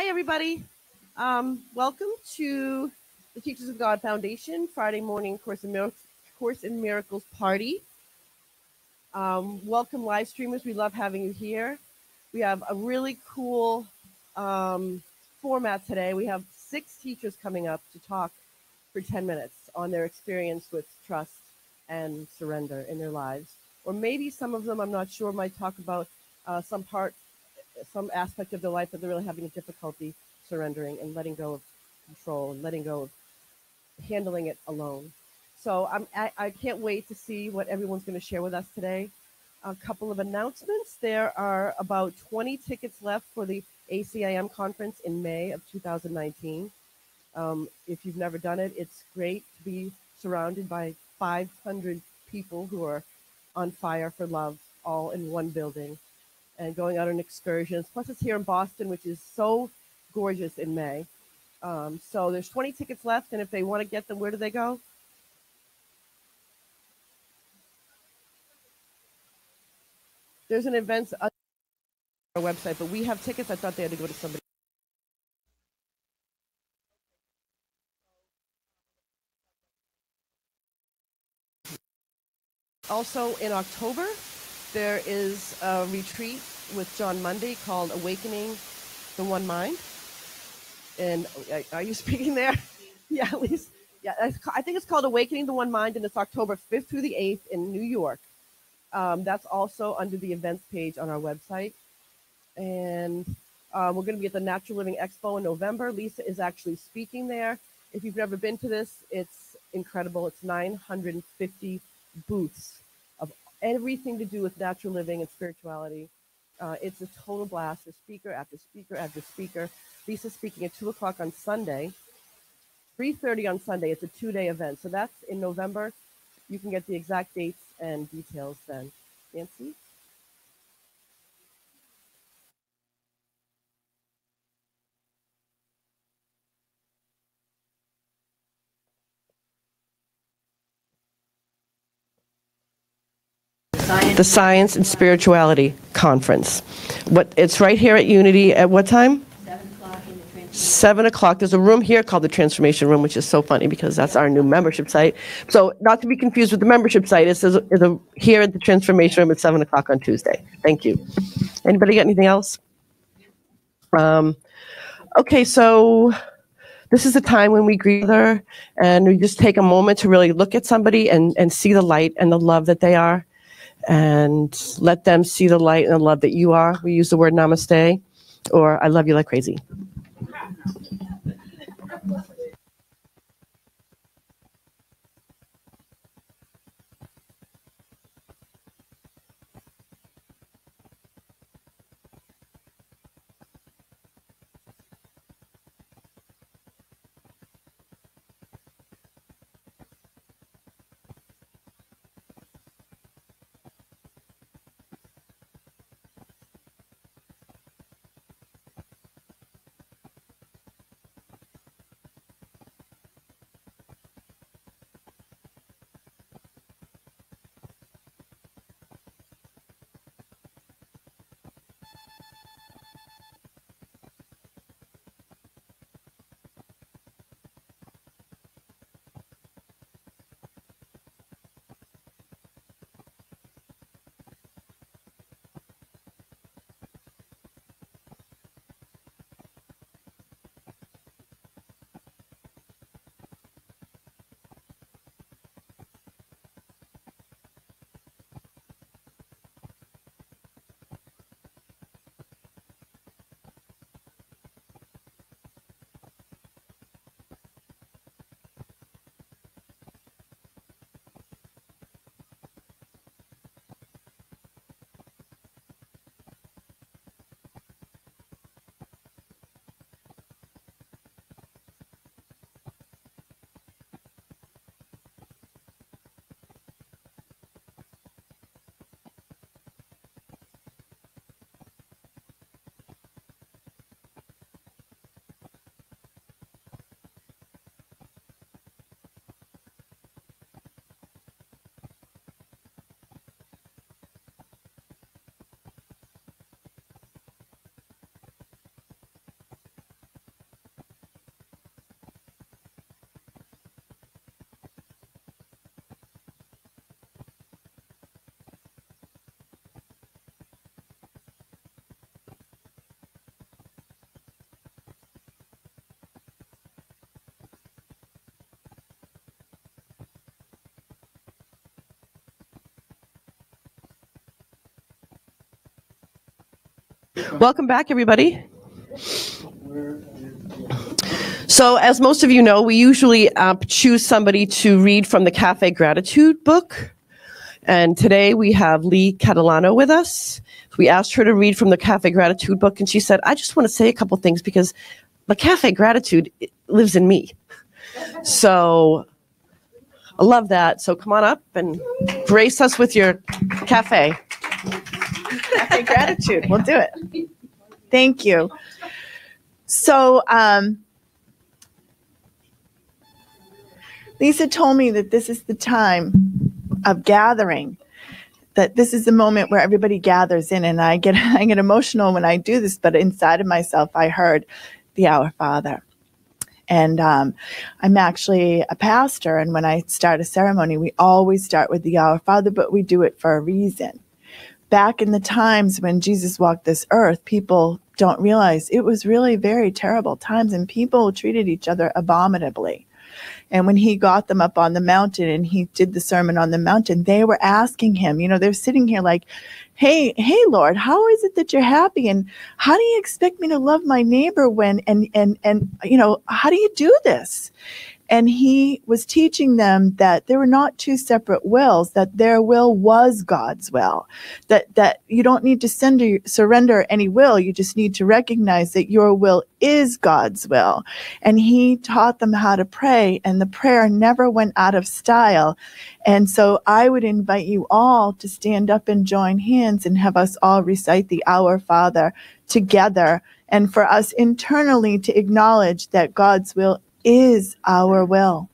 Hi, everybody. Welcome to the Teachers of God Foundation Friday morning Course in Miracles party. Welcome, live streamers. We love having you here. We have a really cool format today. We have 6 teachers coming up to talk for 10 minutes on their experience with trust and surrender in their lives. Or maybe some of them, I'm not sure, might talk about some aspect of their life that they're really having a difficulty surrendering and letting go of control and letting go of handling it alone. So I can't wait to see what everyone's going to share with us today. A couple of announcements. There are about 20 tickets left for the ACIM conference in May of 2019. If you've never done it, it's great to be surrounded by 500 people who are on fire for love, all in one building, and going out on excursions. Plus, it's here in Boston, which is so gorgeous in May. So there's 20 tickets left, and if they want to get them, where do they go? There's an event on our website, but we have tickets. I thought they had to go to somebody. Also, in October, there is a retreat with John Mundy called Awakening the One Mind. And are you speaking there? Yeah, at least. Yeah, I think it's called Awakening the One Mind, and it's October 5th through the 8th in New York. That's also under the events page on our website. And we're going to be at the Natural Living Expo in November. Lisa is actually speaking there. If you've never been to this, it's incredible. It's 950 booths of everything to do with natural living and spirituality. It's a total blast. There's speaker after speaker after speaker. Lisa's speaking at 2 o'clock on Sunday, 3:30 on Sunday. It's a 2-day event. So that's in November. You can get the exact dates and details then. Nancy? The Science and Spirituality Conference. It's right here at Unity at what time? 7 o'clock. There's a room here called the Transformation Room, which is so funny because that's our new membership site. So not to be confused with the membership site, it's here at the Transformation Room at 7 o'clock on Tuesday. Thank you. Anybody got anything else? Okay, so this is a time when we greet her and we just take a moment to really look at somebody and see the light and the love that they are, and let them see the light and the love that you are. We use the word namaste, or I love you like crazy. Welcome back, everybody. So, as most of you know, we usually choose somebody to read from the Cafe Gratitude book. And today we have Lee Catalano with us. We asked her to read from the Cafe Gratitude book, and she said, I just want to say a couple things because the Cafe Gratitude lives in me. So, I love that. So, come on up and grace us with your cafe. Cafe Gratitude. We'll do it. Thank you. So, Lisa told me that this is the time of gathering, that this is the moment where everybody gathers in, and I get emotional when I do this, but inside of myself, I heard the Our Father. And I'm actually a pastor, and when I start a ceremony, we always start with the Our Father, but we do it for a reason. Back in the times when Jesus walked this earth, people don't realize it was really very terrible times, and people treated each other abominably. And when he got them up on the mountain and he did the Sermon on the Mountain, they were asking him, they're sitting here like, hey, Lord, how is it that you're happy? And how do you expect me to love my neighbor when, and how do you do this? And he was teaching them that there were not two separate wills, that their will was God's will, that you don't need to surrender any will. You just need to recognize that your will is God's will. And he taught them how to pray, and the prayer never went out of style. And so I would invite you all to stand up and join hands and have us all recite the Our Father together, and for us internally to acknowledge that God's will is our will.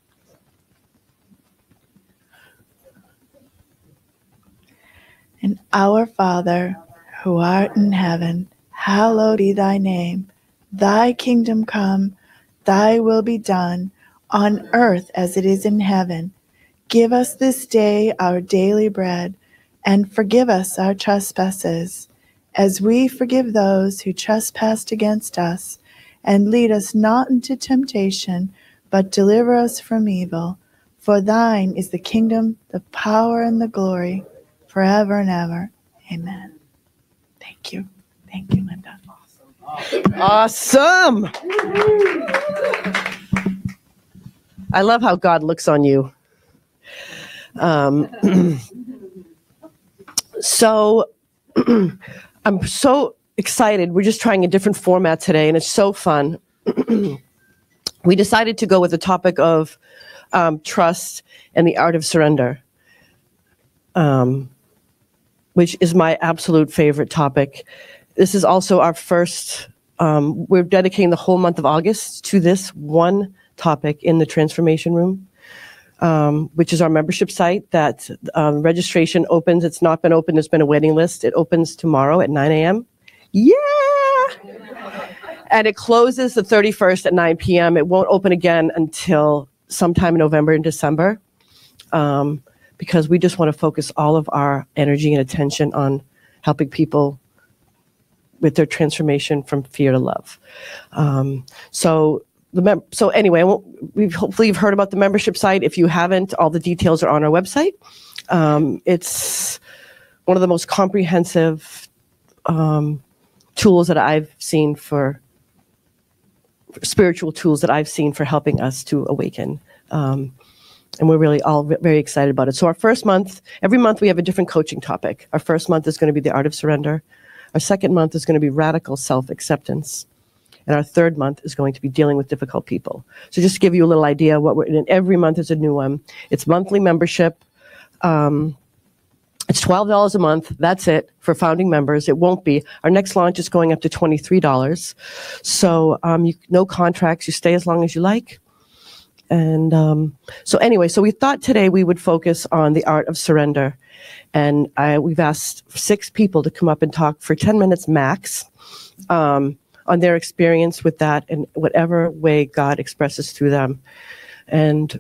And Our Father, who art in heaven, hallowed be thy name. Thy kingdom come, thy will be done, on earth as it is in heaven. Give us this day our daily bread, and forgive us our trespasses, as we forgive those who trespass against us. And lead us not into temptation, but deliver us from evil. For thine is the kingdom, the power, and the glory, forever and ever. Amen. Thank you. Thank you, Linda. Awesome. I love how God looks on you. So I'm so excited. We're just trying a different format today, and it's so fun. We decided to go with the topic of trust and the art of surrender, which is my absolute favorite topic. This is also our first, we're dedicating the whole month of August to this one topic in the Transformation Room, which is our membership site that registration opens. It's not been open. There's been a waiting list. It opens tomorrow at 9 a.m. Yeah! And it closes the 31st at 9 p.m. It won't open again until sometime in November and December, because we just want to focus all of our energy and attention on helping people with their transformation from fear to love. So anyway, hopefully you've heard about the membership site. If you haven't, all the details are on our website. It's one of the most comprehensive tools that I've seen for spiritual tools that I've seen for helping us to awaken. And we're really all very excited about it. So our first month, every month we have a different coaching topic. Our first month is going to be the art of surrender. Our second month is going to be radical self-acceptance. And our third month is going to be dealing with difficult people. So just to give you a little idea, what we're in, every month is a new one. It's monthly membership. It's $12 a month. That's it for founding members. It won't be. Our next launch is going up to $23. So no contracts. You stay as long as you like. And so we thought today we would focus on the art of surrender. And we've asked 6 people to come up and talk for 10 minutes max on their experience with that in whatever way God expresses through them. And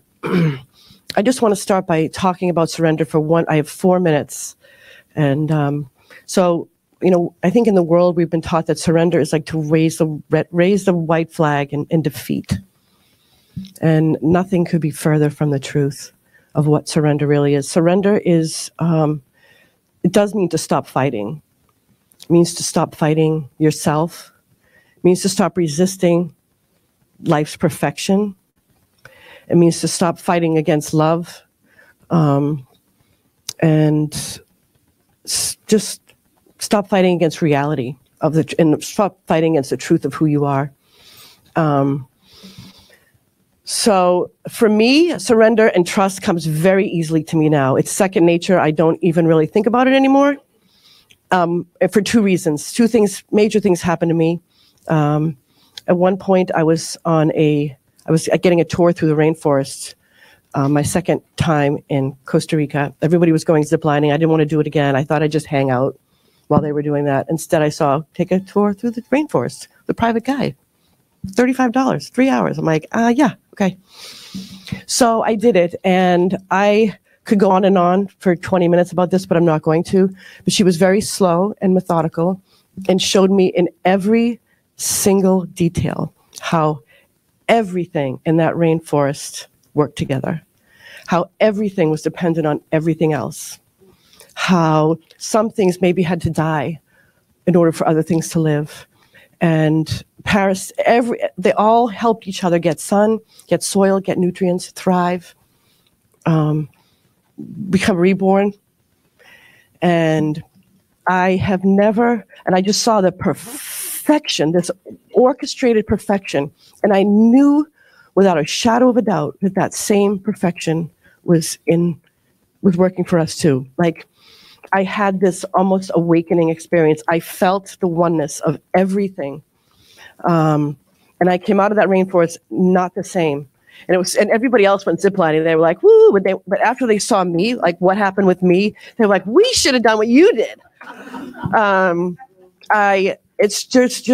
I just want to start by talking about surrender I have 4 minutes. And I think in the world we've been taught that surrender is like to raise the white flag in defeat. And nothing could be further from the truth of what surrender really is. Surrender is, it does mean to stop fighting. It means to stop fighting yourself. It means to stop resisting life's perfection. It means to stop fighting against love, and just stop fighting against reality and stop fighting against the truth of who you are. So for me, surrender and trust comes very easily to me now. It's second nature. I don't even really think about it anymore. For two reasons. Two things, major things happened to me. At one point, I was getting a tour through the rainforest. My second time in Costa Rica. Everybody was going ziplining. I didn't want to do it again. I thought I'd just hang out while they were doing that. Instead, I saw take a tour through the rainforest. The private guide, $35, 3 hours. I'm like, yeah, okay. So I did it, and I could go on and on for 20 minutes about this, but I'm not going to. But she was very slow and methodical and showed me in every single detail how everything in that rainforest worked together, how everything was dependent on everything else, how some things maybe had to die in order for other things to live. And Paris, they all helped each other get sun, get soil, get nutrients, thrive, become reborn. And I just saw the perfection, this orchestrated perfection. And I knew without a shadow of a doubt that same perfection was working for us too. Like, I had this almost awakening experience. I felt the oneness of everything. And I came out of that rainforest not the same. And everybody else went ziplining. They were like, woo, but after they saw me, like what happened with me, they were like, we should have done what you did. It's just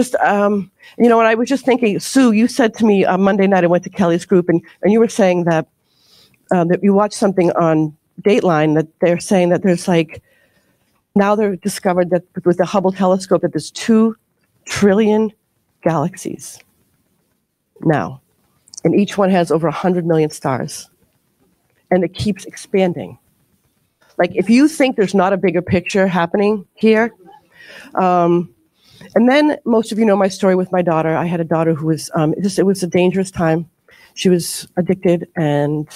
you know what, I was just thinking, Sue, you said to me Monday night, I went to Kelly's group, and you were saying that you watched something on Dateline that they're saying that there's like, now they've discovered that with the Hubble telescope that there's 2 trillion galaxies now, and each one has over 100 million stars, and it keeps expanding. Like, if you think there's not a bigger picture happening here, and then most of you know my story with my daughter. I had a daughter who was, it was a dangerous time. She was addicted and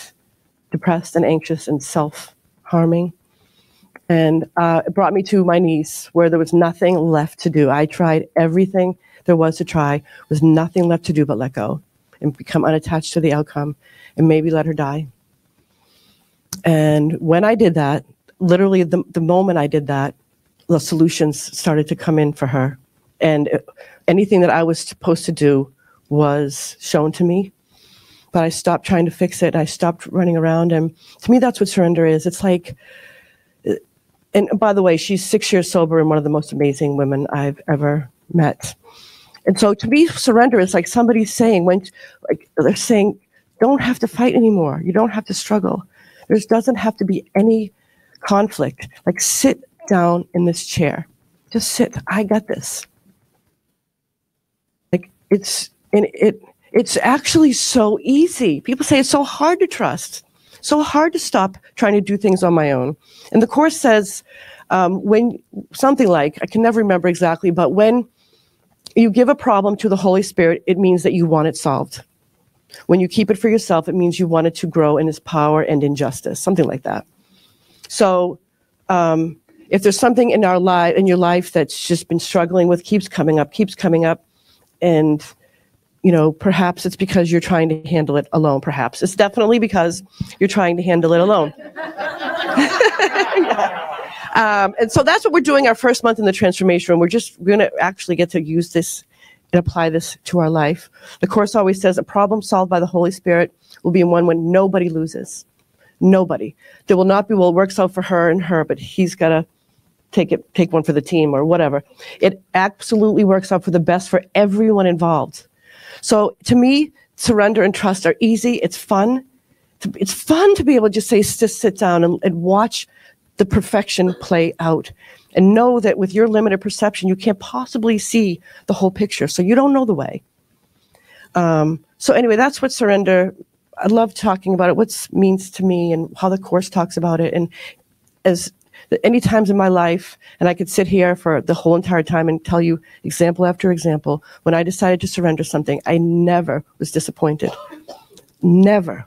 depressed and anxious and self-harming. And it brought me to my knees where there was nothing left to do. I tried everything there was to try. There was nothing left to do but let go and become unattached to the outcome and maybe let her die. And when I did that, literally the moment I did that, the solutions started to come in for her. And anything that I was supposed to do was shown to me. But I stopped trying to fix it. I stopped running around. And to me, that's what surrender is. It's like, and by the way, she's 6 years sober and one of the most amazing women I've ever met. And so to me, surrender is like somebody saying, they're saying, don't have to fight anymore. You don't have to struggle. There doesn't have to be any conflict. Like, sit down in this chair. Just sit. I got this. Like, it's actually so easy. People say it's so hard to trust, so hard to stop trying to do things on my own. And the Course says, when something like, I can never remember exactly, but when you give a problem to the Holy Spirit, it means that you want it solved. When you keep it for yourself, it means you want it to grow in His power and in justice, something like that. So if there's something in your life that's just been struggling with, keeps coming up, and perhaps it's because you're trying to handle it alone. Perhaps it's definitely because you're trying to handle it alone. And so that's what we're doing our first month in the transformation room. We're going to actually get to use this and apply this to our life. The Course always says a problem solved by the Holy Spirit will be one when nobody loses. Nobody. There will not be, well, it works out for her and her, but he's got to take one for the team or whatever. It absolutely works out for the best for everyone involved. So to me, surrender and trust are easy. It's fun. It's fun to be able to just sit down and watch the perfection play out and know that with your limited perception, you can't possibly see the whole picture. So you don't know the way. So anyway, that's what surrender, I love talking about it, what it means to me and how the Course talks about it. And as any times in my life, and I could sit here for the whole entire time and tell you example after example, when I decided to surrender something, I never was disappointed. Never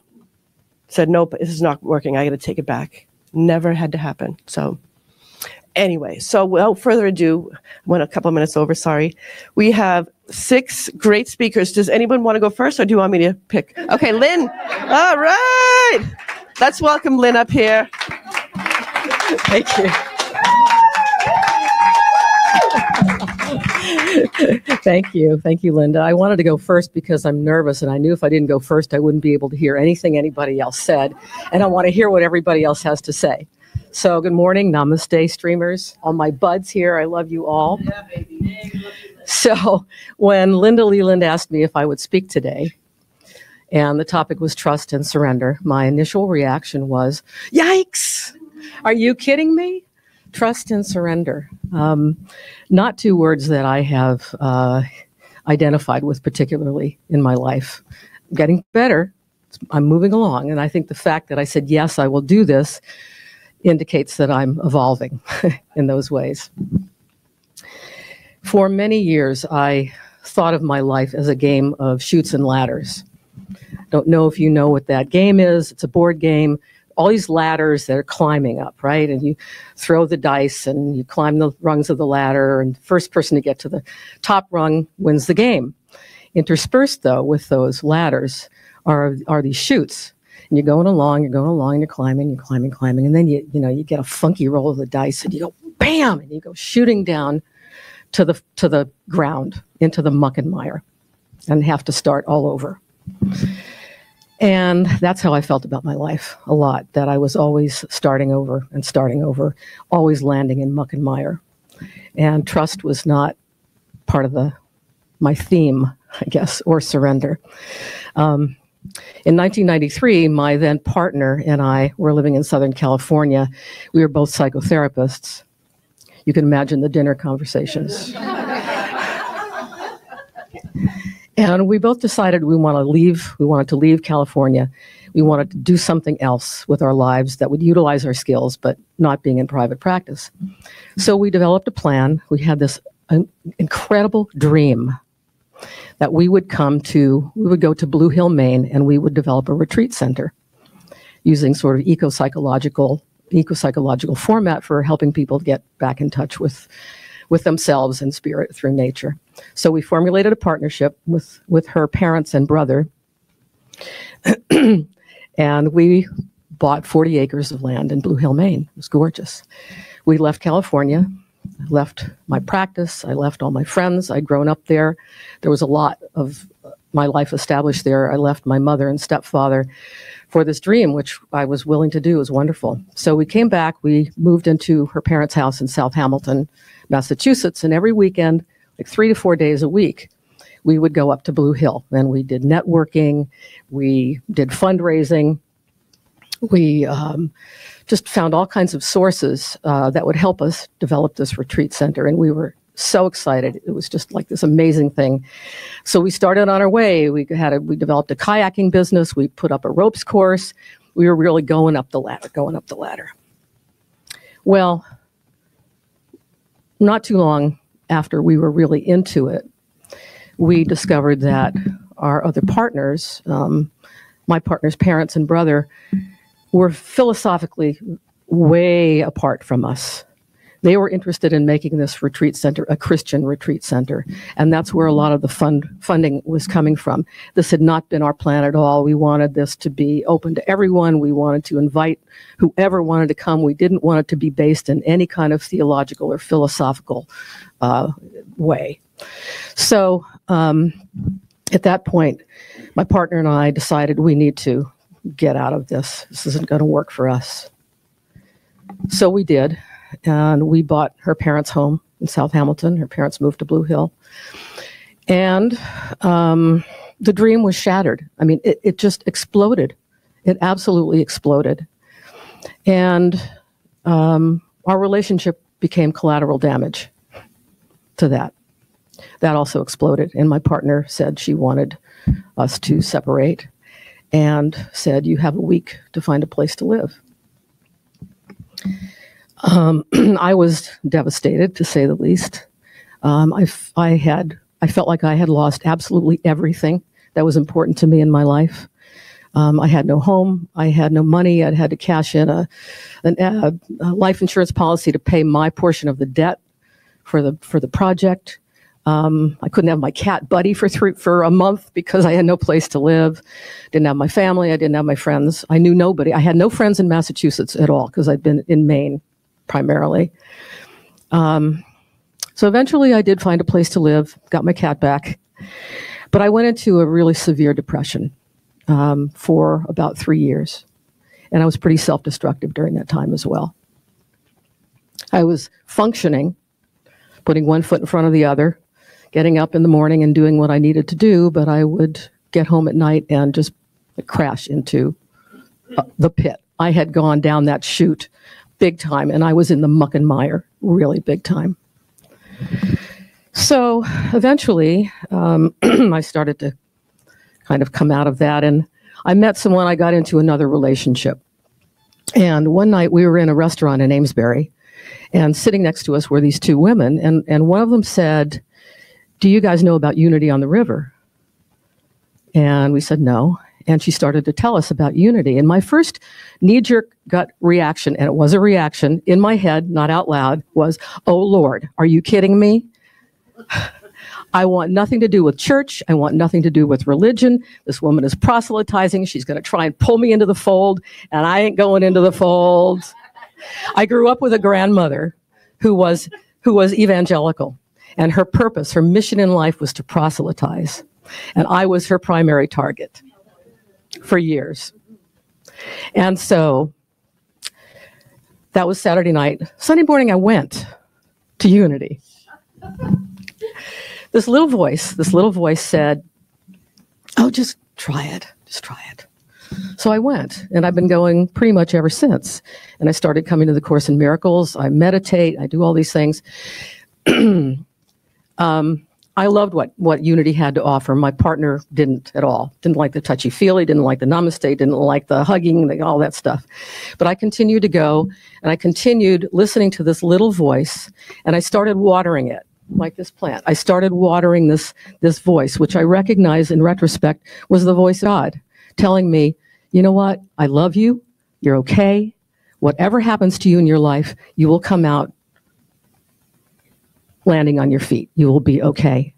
said, nope, this is not working. I got to take it back. Never had to happen. So anyway, so without further ado, I went a couple of minutes over, sorry. We have 6 great speakers. Does anyone want to go first, or do you want me to pick? Okay, Lynn. All right. Let's welcome Lynn up here. Thank you. Thank you. Thank you, Linda. I wanted to go first because I'm nervous, and I knew if I didn't go first, I wouldn't be able to hear anything anybody else said, and I want to hear what everybody else has to say. So good morning, namaste, streamers, all my buds here. I love you all. Yeah, baby. So when Linda Leland asked me if I would speak today, and the topic was trust and surrender, my initial reaction was, yikes! Are you kidding me? Trust and surrender. Not 2 words that I have identified with particularly in my life. I'm getting better. I'm moving along. And I think the fact that I said, yes, I will do this, indicates that I'm evolving in those ways. For many years, I thought of my life as a game of chutes and ladders. Don't know if you know what that game is. It's a board game. All these ladders that are climbing up, right? And you throw the dice and you climb the rungs of the ladder, and the first person to get to the top rung wins the game. Interspersed, though, with those ladders are these chutes. And you're going along, and you're climbing, and then you get a funky roll of the dice, and you go bam, and you go shooting down to the ground, into the muck and mire, and have to start all over. And that's how I felt about my life a lot, that I was always starting over, always landing in muck and mire. And trust was not part of my theme, I guess, or surrender. In 1993, my then partner and I were living in Southern California. We were both psychotherapists. You can imagine the dinner conversations. And we both decided we wanted to leave California. We wanted to do something else with our lives that would utilize our skills, but not being in private practice. So we developed a plan. We had this incredible dream that we would go to Blue Hill, Maine, and we would develop a retreat center using sort of eco-psychological format for helping people get back in touch with themselves and spirit through nature. So we formulated a partnership with her parents and brother, and we bought 40 acres of land in Blue Hill, Maine. It was gorgeous. We left California, left my practice, I left all my friends. I'd grown up there. There was a lot of my life established there. I left my mother and stepfather for this dream, which I was willing to do. It was wonderful. So we came back, we moved into her parents' house in South Hamilton, Massachusetts, and every weekend, like 3 to 4 days a week, we would go up to Blue Hill, and we did networking, we did fundraising, we just found all kinds of sources that would help us develop this retreat center, and we were so excited. It was just like this amazing thing. So we started on our way. We developed a kayaking business. We put up a ropes course. We were really going up the ladder. Well, not too long after we were really into it, we discovered that our other partners, my partner's parents and brother, were philosophically way apart from us. They were interested in making this retreat center a Christian retreat center, and that's where a lot of the funding was coming from. This had not been our plan at all. We wanted this to be open to everyone. We wanted to invite whoever wanted to come. We didn't want it to be based in any kind of theological or philosophical way. So at that point, my partner and I decided we need to get out of this. This isn't going to work for us. So we did. And we bought her parents' home in South Hamilton. Her parents moved to Blue Hill. And the dream was shattered. I mean, it just exploded. It absolutely exploded. And our relationship became collateral damage to that. That also exploded. And my partner said she wanted us to separate and said, you have a week to find a place to live. I was devastated, to say the least. I felt like I had lost absolutely everything that was important to me in my life. I had no home. I had no money. I'd had to cash in a life insurance policy to pay my portion of the debt for the project. I couldn't have my cat Buddy for a month because I had no place to live. Didn't have my family. I didn't have my friends. I knew nobody. I had no friends in Massachusetts at all because I'd been in Maine primarily. So eventually I did find a place to live, got my cat back, but I went into a really severe depression for about 3 years. And I was pretty self-destructive during that time as well. I was functioning, putting one foot in front of the other, getting up in the morning and doing what I needed to do, but I would get home at night and just crash into the pit. I had gone down that chute big time, and I was in the muck and mire really big time. So eventually, I started to kind of come out of that, and I met someone. I got into another relationship. And one night we were in a restaurant in Amesbury, and sitting next to us were these two women, and one of them said, "Do you guys know about Unity on the River?" And we said no. And she started to tell us about Unity. And my first knee-jerk gut reaction, and it was a reaction in my head, not out loud, was, "Oh, Lord, are you kidding me? I want nothing to do with church. I want nothing to do with religion. This woman is proselytizing. She's going to try and pull me into the fold, and I ain't going into the fold." I grew up with a grandmother who was evangelical, and her purpose, her mission in life was to proselytize. And I was her primary target for years. And so that was Saturday night. Sunday morning, I went to Unity. This little voice said, "Oh, just try it. Just try it." So I went, and I've been going pretty much ever since. And I started coming to the Course in Miracles. I meditate. I do all these things. I loved what Unity had to offer. My partner didn't at all. Didn't like the touchy-feely, didn't like the namaste, didn't like the hugging, all that stuff. But I continued to go, and I continued listening to this little voice, and I started watering it, like this plant. I started watering this voice, which I recognize in retrospect was the voice of God, telling me, "You know what? I love you. You're okay. Whatever happens to you in your life, you will come out landing on your feet. You will be okay."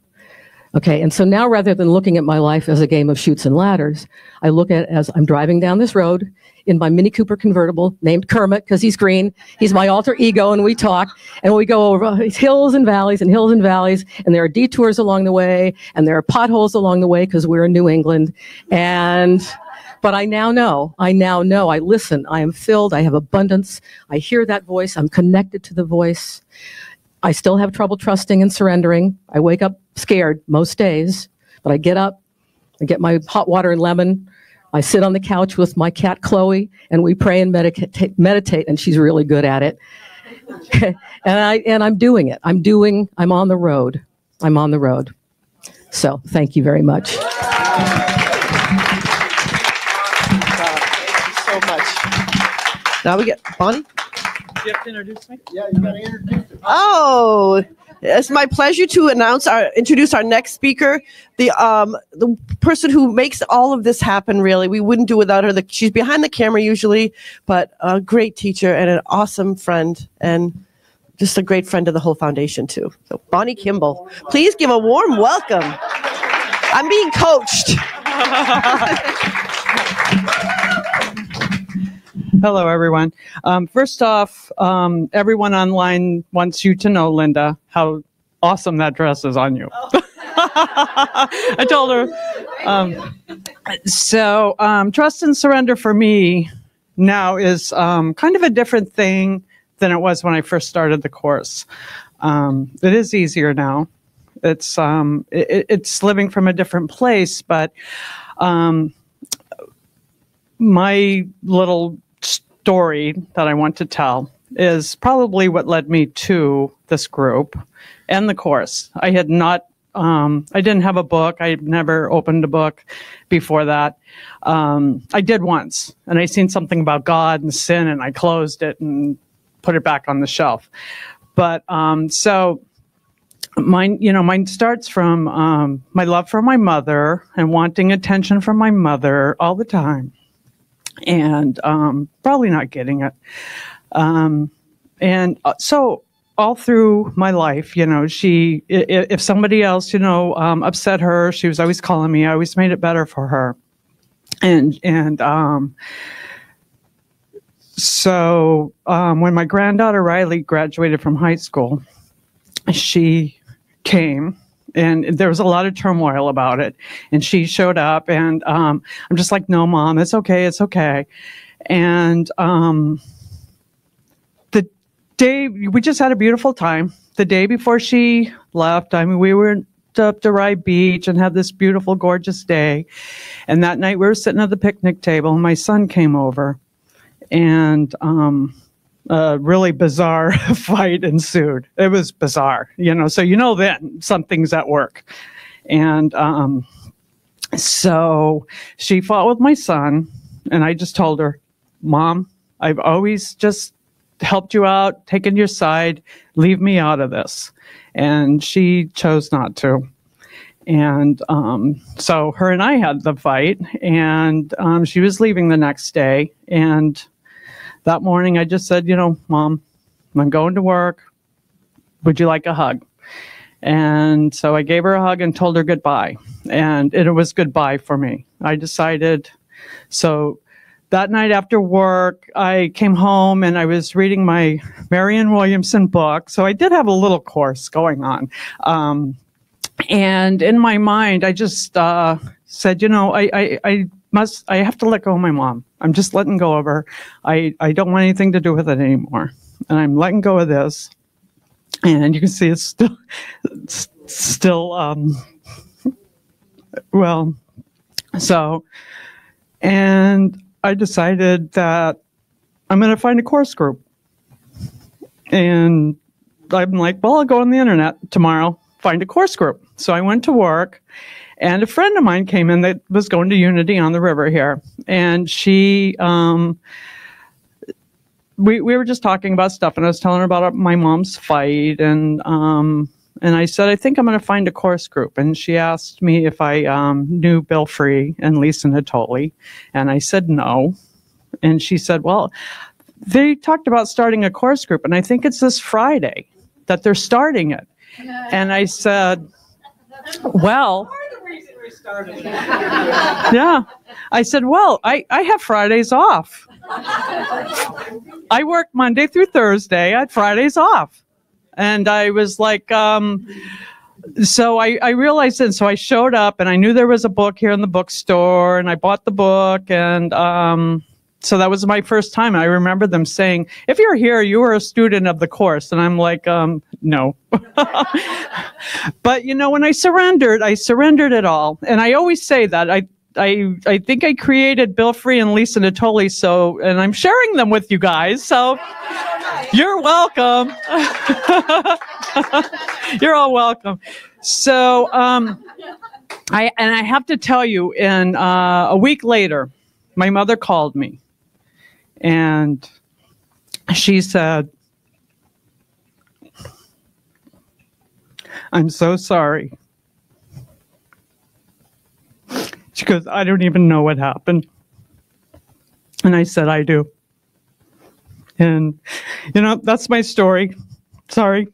Okay, and so now rather than looking at my life as a game of chutes and ladders, I look at it as I'm driving down this road in my Mini Cooper convertible named Kermit because he's green. He's my alter ego, and we talk, and we go over hills and valleys and hills and valleys, and there are detours along the way, and there are potholes along the way because we're in New England. But I now know, I listen, I am filled, I have abundance, I hear that voice, I'm connected to the voice. I still have trouble trusting and surrendering. I wake up scared most days, but I get up, I get my hot water and lemon, I sit on the couch with my cat Chloe, and we pray and meditate, and she's really good at it. and I'm doing it. I'm on the road. I'm on the road. So thank you very much. Thank you so much. Now we get Bonnie. Do you have to introduce me? Yeah, you got to introduce me. Oh, it's my pleasure to introduce our next speaker, the person who makes all of this happen, really. We wouldn't do without her. She's behind the camera usually, but a great teacher and an awesome friend, and just a great friend of the whole foundation, too. So, Bonnie Kimball, please give a warm welcome. I'm being coached. Hello, everyone. First off, everyone online wants you to know, Linda, how awesome that dress is on you. I told her. Trust and surrender for me now is kind of a different thing than it was when I first started the course. It is easier now. It's living from a different place, but my little story that I want to tell is probably what led me to this group and the course. I didn't have a book. I had never opened a book before that. I did once, and I seen something about God and sin, and I closed it and put it back on the shelf. But so mine starts from my love for my mother and wanting attention from my mother all the time, and probably not getting it. So all through my life, if somebody else, upset her, she was always calling me. I always made it better for her. So when my granddaughter Riley graduated from high school, she came, and there was a lot of turmoil about it. And she showed up, and I'm just like, no, Mom, it's okay, it's okay. And the day, we just had a beautiful time. The day before she left, we were up to Rye Beach and had this beautiful, gorgeous day. And that night we were sitting at the picnic table, and my son came over, and a really bizarre fight ensued. It was bizarre, so then something's at work. And so she fought with my son, and I just told her, Mom, I've always just helped you out, taken your side, leave me out of this. And she chose not to. And so her and I had the fight, and she was leaving the next day. And that morning I just said, Mom, I'm going to work. Would you like a hug? And so I gave her a hug and told her goodbye. And it was goodbye for me. I decided. So that night after work, I came home and I was reading my Marianne Williamson book. So I did have a little course going on. And in my mind, I just said, I have to let go of my mom. I'm just letting go of her. I don't want anything to do with it anymore. And I'm letting go of this. And you can see it's still, and I decided that I'm going to find a course group. And I'm like, well, I'll go on the internet tomorrow, find a course group. So I went to work, and a friend of mine came in that was going to Unity on the river here. And she, we were just talking about stuff, and I was telling her about my mom's fight. And I said, I think I'm going to find a course group. And she asked me if I knew Bill Free and Lisa Natoli. And I said no. And she said, well, they talked about starting a course group, and I think it's this Friday that they're starting it. And I said, well, yeah. I said, well, I have Fridays off. I work Monday through Thursday. I had Fridays off. And I was like, so I realized it. So I showed up, and I knew there was a book here in the bookstore, and I bought the book. And so that was my first time. I remember them saying, if you're here, you were a student of the course. And I'm like, no. But, when I surrendered it all. And I always say that. I think I created Bill Free and Lisa Natoli, and I'm sharing them with you guys. So you're welcome. You're all welcome. So I have to tell you, a week later, my mother called me, and she said, I'm so sorry. She goes, I don't even know what happened. And I said, I do. And, that's my story. Sorry.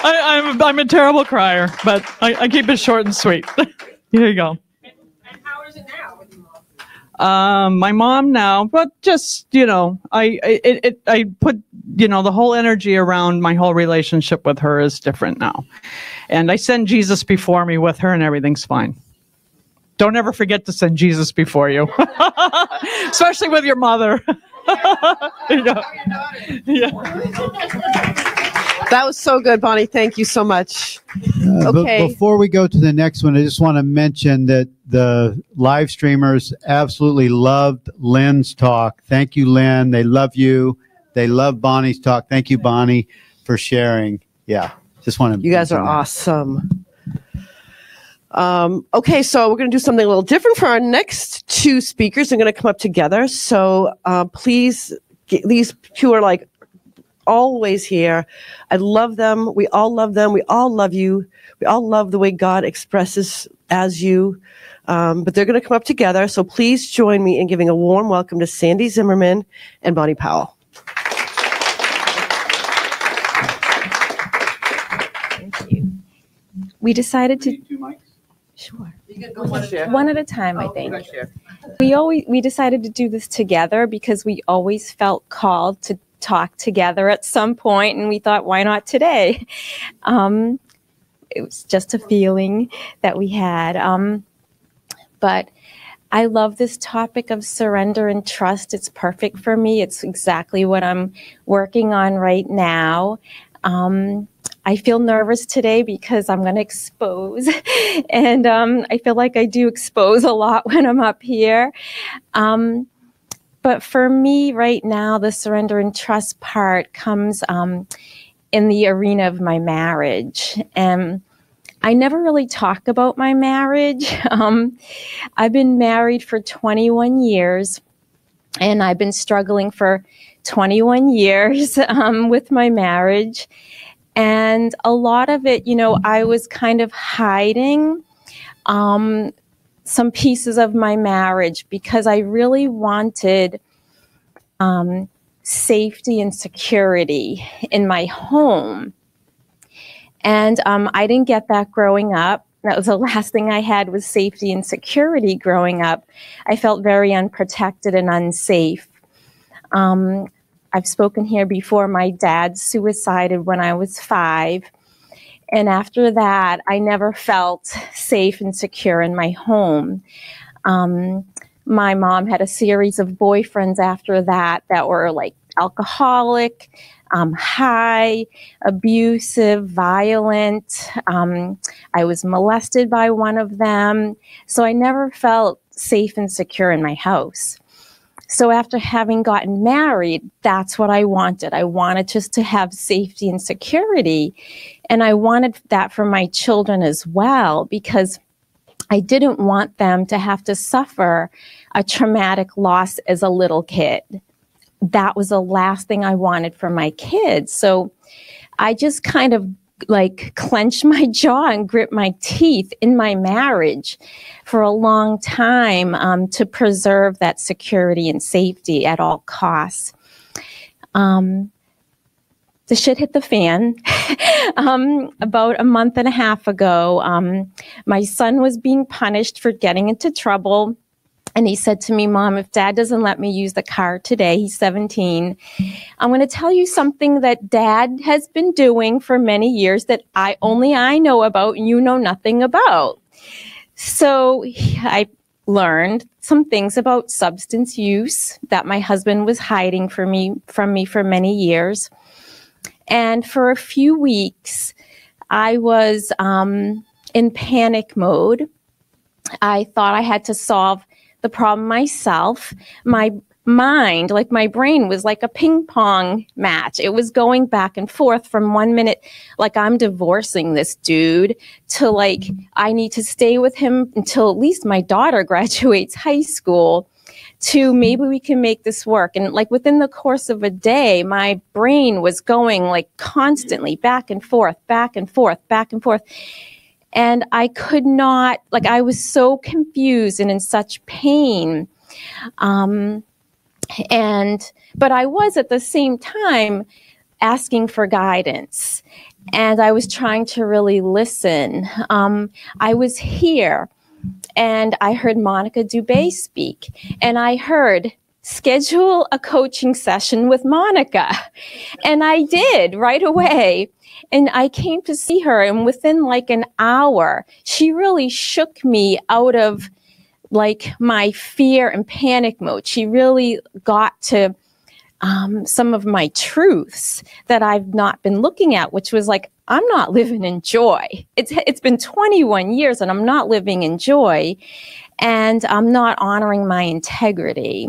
I'm a terrible crier, but I keep it short and sweet. Here you go. And how is it now with your mom? My mom now, but just, I put, the whole energy around my whole relationship with her is different now. And I send Jesus before me with her, and everything's fine. Don't ever forget to send Jesus before you, especially with your mother. Yeah. That was so good, Bonnie. Thank you so much. Okay. Before we go to the next one, I just want to mention that the live streamers absolutely loved Lynn's talk. Thank you, Lynn. They love you. They love Bonnie's talk. Thank you, Bonnie, for sharing. Yeah, just want to. You guys are awesome. Okay, so we're going to do something a little different for our next two speakers. They're going to come up together. So please these two are like always here. I love them. We all love them. We all love you. We all love the way God expresses as you. But they're going to come up together. So please join me in giving a warm welcome to Sandy Zimmerman and Bonnie Powell. Thank you. We decided to. Sure. One at a time, I think. We decided to do this together because we always felt called to talk together at some point, and we thought, why not today? It was just a feeling that we had. But I love this topic of surrender and trust. It's perfect for me. It's exactly what I'm working on right now. I feel nervous today because I'm going to expose, and I feel like I do expose a lot when I'm up here. But for me right now, the surrender and trust part comes in the arena of my marriage. And I never really talk about my marriage. I've been married for 21 years, and I've been struggling for 21 years with my marriage. And a lot of it, I was kind of hiding some pieces of my marriage because I really wanted safety and security in my home. And I didn't get that growing up. That was the last thing I had, was safety and security growing up. I felt very unprotected and unsafe. I've spoken here before. My dad suicided when I was 5. And after that, I never felt safe and secure in my home. My mom had a series of boyfriends after that were like alcoholic, high, abusive, violent. I was molested by one of them. So I never felt safe and secure in my house. So after having gotten married, that's what I wanted. I wanted just to have safety and security. And I wanted that for my children as well, because I didn't want them to have to suffer a traumatic loss as a little kid. That was the last thing I wanted for my kids. So I just kind of like clenched my jaw and gripped my teeth in my marriage for a long time to preserve that security and safety at all costs. The shit hit the fan. About a month and a half ago, my son was being punished for getting into trouble. And he said to me, Mom, if Dad doesn't let me use the car today, he's 17, I'm going to tell you something that Dad has been doing for many years that only I know about and you know nothing about. So I learned some things about substance use that my husband was hiding from me for many years. And for a few weeks, I was in panic mode. I thought I had to solve the problem myself. My mind, like my brain, was like a ping pong match. It was going back and forth from 1 minute, like I'm divorcing this dude, to like I need to stay with him until at least my daughter graduates high school, to maybe we can make this work. And like within the course of a day, my brain was going like constantly back and forth, back and forth, back and forth. And I could not, like, I was so confused and in such pain. But I was at the same time asking for guidance, and I was trying to really listen. I was here, and I heard Monica Dubé speak, and I heard, schedule a coaching session with Monica. And I did right away. And I came to see her, and within like an hour, she really shook me out of like my fear and panic mode. She really got to some of my truths that I've not been looking at, which was like, I'm not living in joy. It's been 21 years and I'm not living in joy, and I'm not honoring my integrity.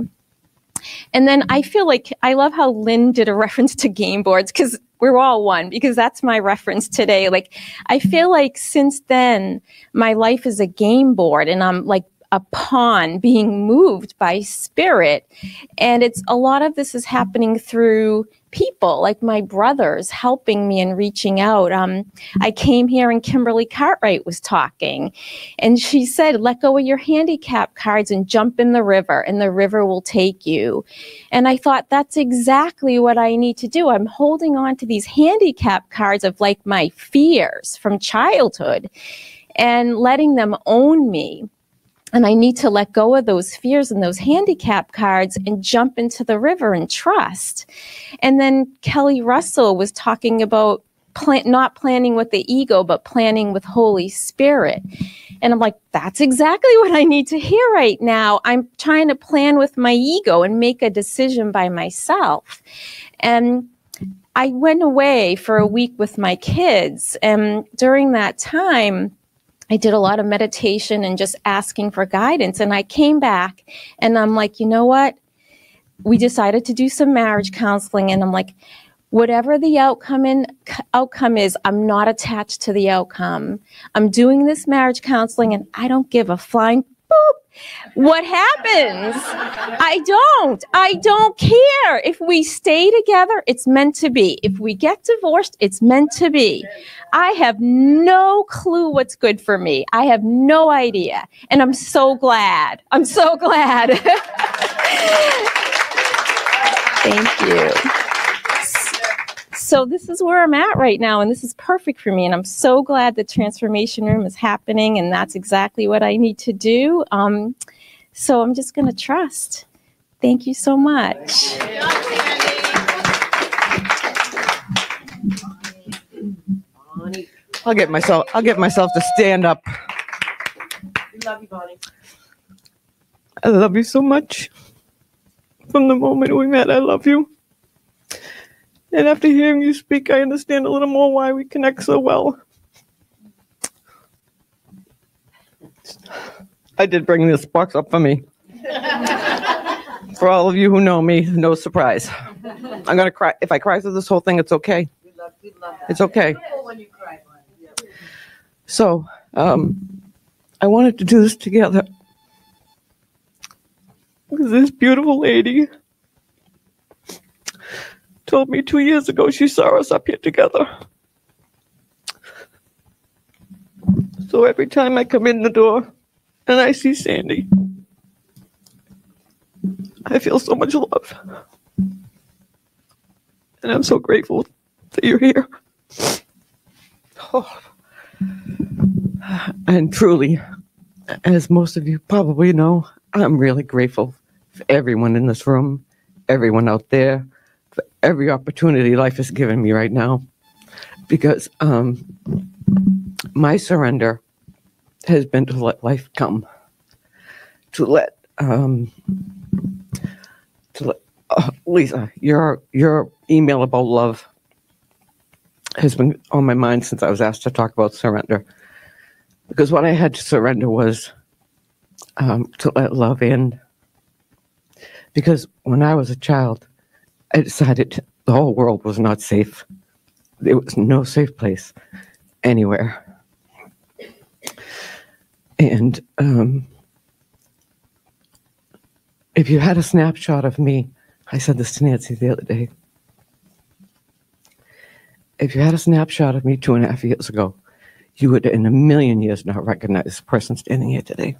And then I feel like, I love how Lynn did a reference to game boards, because we're all one, because that's my reference today. Like, I feel like since then, my life is a game board, and I'm like, a pawn being moved by spirit. And a lot of this is happening through people like my brothers helping me and reaching out. I came here and Kimberly Cartwright was talking, and she said, let go of your handicap cards and jump in the river, and the river will take you. And I thought, that's exactly what I need to do. I'm holding on to these handicap cards of like my fears from childhood and letting them own me. And I need to let go of those fears and those handicap cards and jump into the river and trust. And then Kelly Russell was talking about not planning with the ego, but planning with Holy Spirit. And I'm like, that's exactly what I need to hear right now. I'm trying to plan with my ego and make a decision by myself. And I went away for a week with my kids. And during that time, I did a lot of meditation and just asking for guidance. And I came back and I'm like, you know what? We decided to do some marriage counseling. And I'm like, whatever the outcome is, I'm not attached to the outcome. I'm doing this marriage counseling and I don't give a flying boop what happens. I don't care. If we stay together, it's meant to be. If we get divorced, it's meant to be. I have no clue what's good for me. I have no idea. And I'm so glad. I'm so glad. Thank you. So this is where I'm at right now, and this is perfect for me. And I'm so glad the transformation room is happening, and that's exactly what I need to do. So I'm just going to trust. Thank you so much. I'll get myself to stand up. We love you, Bonnie. I love you so much. From the moment we met, I love you. And after hearing you speak, I understand a little more why we connect so well. I did bring this box up for me. For all of you who know me, no surprise. I'm going to cry. If I cry through this whole thing, it's okay. We love that. It's okay. When you cry, Bonnie. Yeah. So, I wanted to do this together. Because this beautiful lady told me 2 years ago she saw us up here together. So every time I come in the door and I see Sandy, I feel so much love. And I'm so grateful that you're here. Oh. And truly, as most of you probably know, I'm really grateful for everyone in this room, everyone out there, for every opportunity life has given me right now. Because my surrender has been to let life come. Lisa, your email about love has been on my mind since I was asked to talk about surrender. Because what I had to surrender was to let love in. Because when I was a child, I decided the whole world was not safe. There was no safe place anywhere. And if you had a snapshot of me, I said this to Nancy the other day. If you had a snapshot of me 2.5 years ago, you would in a million years not recognize the person standing here today.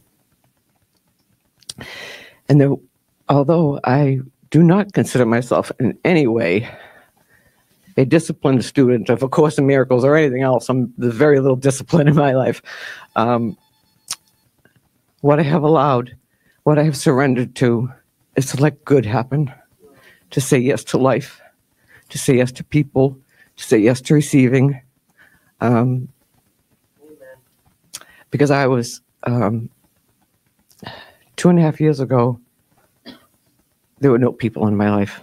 And although I do not consider myself in any way a disciplined student of A Course in Miracles or anything else, there's very little discipline in my life. What I have allowed, what I have surrendered to, is to let good happen, to say yes to life, to say yes to people, to say yes to receiving. Because I was 2.5 years ago, there were no people in my life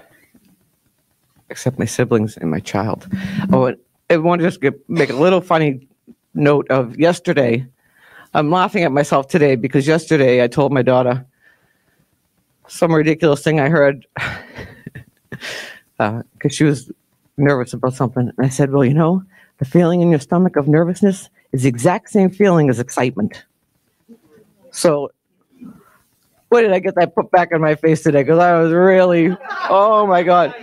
except my siblings and my child. Oh, and I want to just make a little funny note of yesterday. I'm laughing at myself today because yesterday I told my daughter some ridiculous thing I heard because she was nervous about something. And I said, well, you know, the feeling in your stomach of nervousness is the exact same feeling as excitement. So Boy, did I get that put back on my face today, because I was really, oh my God.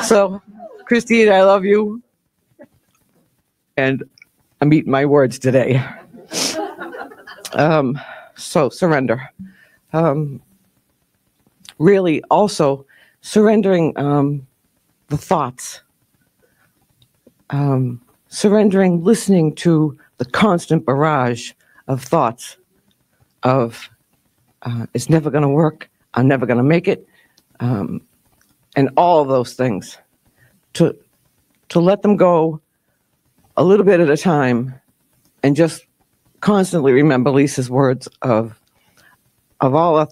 So, Christine, I love you. And I'm eating my words today. So, surrender. Really also surrendering the thoughts. Surrendering listening to the constant barrage of thoughts of it's never going to work, I'm never going to make it, and all of those things. To let them go a little bit at a time and just constantly remember Lisa's words of all the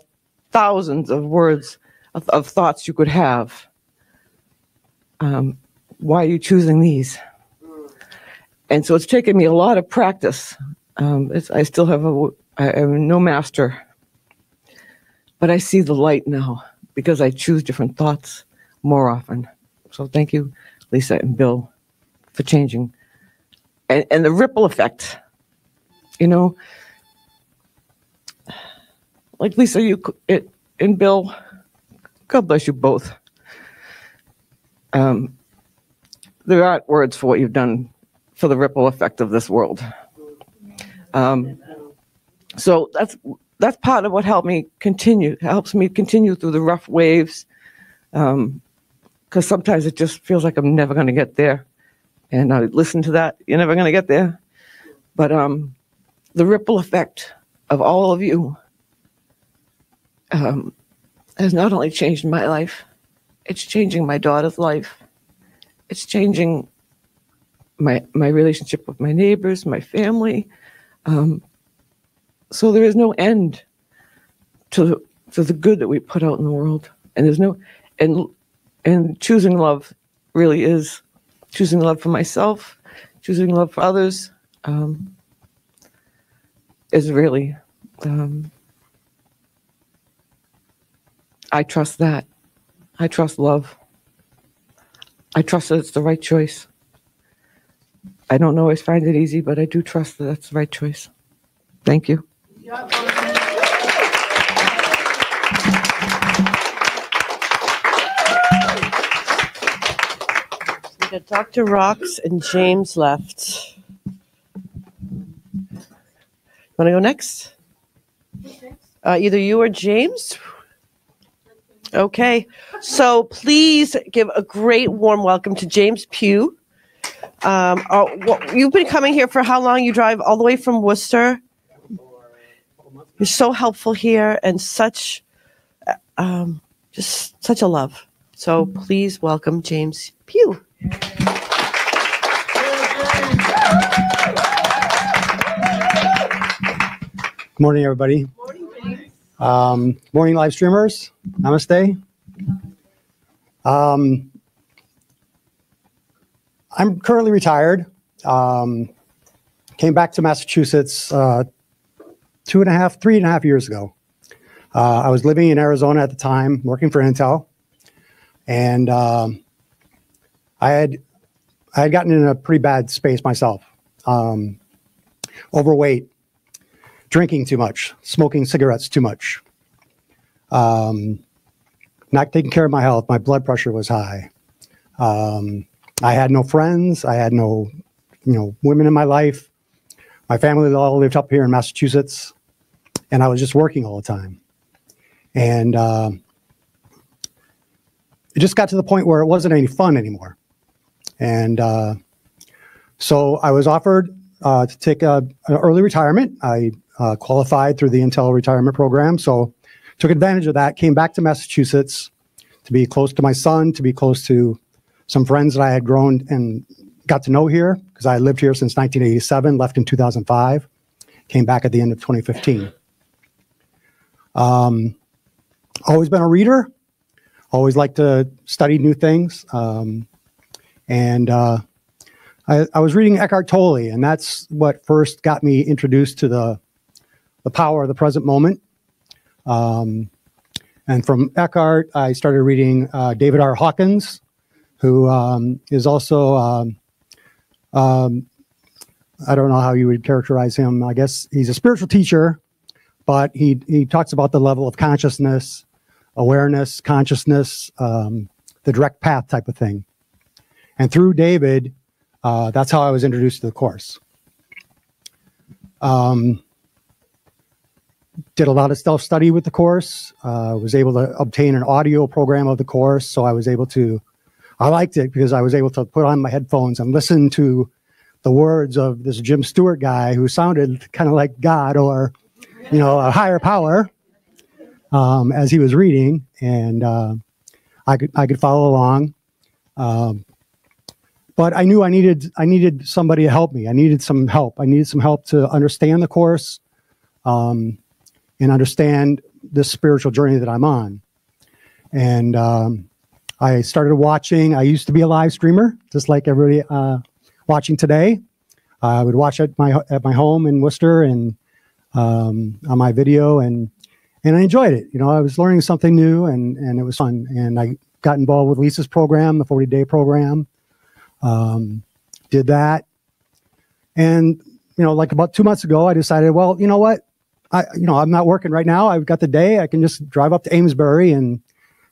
thousands of words of thoughts you could have. Why are you choosing these? And so it's taken me a lot of practice. I still have I am no master, but I see the light now because I choose different thoughts more often. So thank you, Lisa and Bill, for changing. And the ripple effect, you know, like Lisa, and Bill, God bless you both. There aren't words for what you've done for the ripple effect of this world. So that's part of what helps me continue through the rough waves. Because sometimes it just feels like I'm never going to get there. And I listen to that, you're never going to get there. But the ripple effect of all of you has not only changed my life, it's changing my daughter's life. It's changing my relationship with my neighbors, my family. So there is no end to the good that we put out in the world. And there's no, and choosing love really is choosing love for myself, choosing love for others, is really, I trust that. I trust love. I trust that it's the right choice. I don't always find it easy, but I do trust that that's the right choice. Thank you. We got Dr. Rox and James left. Want to go next? Either you or James? Okay. So please give a great warm welcome to James Pugh. You've been coming here for how long? You drive all the way from Worcester? You're so helpful here and just such a love. So please welcome James Pugh. Good morning, everybody. Morning, live streamers. Namaste. I'm currently retired. Came back to Massachusetts 3.5 years ago. I was living in Arizona at the time, working for Intel, and I had gotten in a pretty bad space myself. Overweight, drinking too much, smoking cigarettes too much, not taking care of my health. My blood pressure was high. I had no friends. I had no, women in my life. My family all lived up here in Massachusetts, and I was just working all the time. And it just got to the point where it wasn't any fun anymore. And so I was offered to take an early retirement. I qualified through the Intel retirement program, so took advantage of that, came back to Massachusetts to be close to my son, to be close to some friends that I had grown and got to know here, because I lived here since 1987, left in 2005, came back at the end of 2015. Always been a reader, always liked to study new things. And I was reading Eckhart Tolle, and that's what first got me introduced to the power of the present moment. And from Eckhart, I started reading David R. Hawkins, who is also, I don't know how you would characterize him. I guess he's a spiritual teacher, but he talks about the level of consciousness, awareness, consciousness, the direct path type of thing. And through David, that's how I was introduced to the course. Did a lot of self-study with the course, was able to obtain an audio program of the course. So I was able to, I liked it because I was able to put on my headphones and listen to the words of this Jim Stewart guy who sounded kind of like God or, a higher power as he was reading. And I could follow along. But I knew I needed somebody to help me. I needed some help. I needed some help to understand the course and understand this spiritual journey that I'm on. And I started watching. I used to be a live streamer, just like everybody watching today. I would watch at my home in Worcester and on my video, and I enjoyed it. I was learning something new, and it was fun. And I got involved with Lisa's program, the 40-day program. Did that. And, like about 2 months ago, I decided, well, you know what? I'm not working right now. I've got the day. I can just drive up to Amesbury and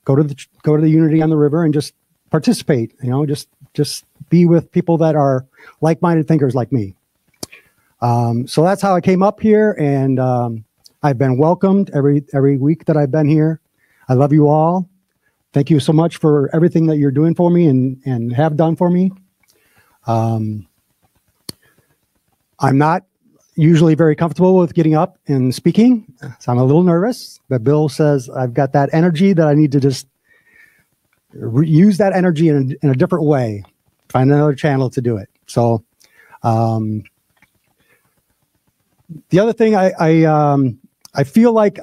go to the Unity on the River and just participate, just be with people that are like-minded thinkers like me. So that's how I came up here, and I've been welcomed every week that I've been here. I love you all. Thank you so much for everything that you're doing for me and have done for me. I'm not usually very comfortable with getting up and speaking, so I'm a little nervous, but Bill says I've got that energy that I need to just use that energy in a different way, find another channel to do it. So the other thing, I feel like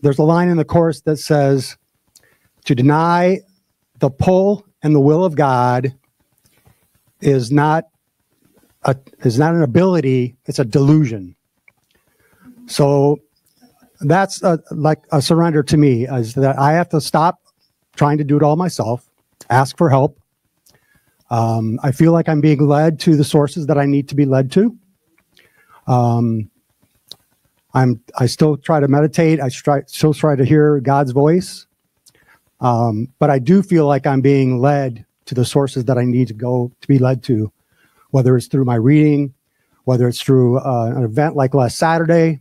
there's a line in the course that says, to deny the pull and the will of God is not an ability, it's a delusion. So that's like a surrender to me, is that I have to stop trying to do it all myself, ask for help. I feel like I'm being led to the sources that I need to be led to. I still try to meditate. I still try to hear God's voice. But I do feel like I'm being led to the sources that I need to be led to, whether it's through my reading, whether it's through an event like last Saturday,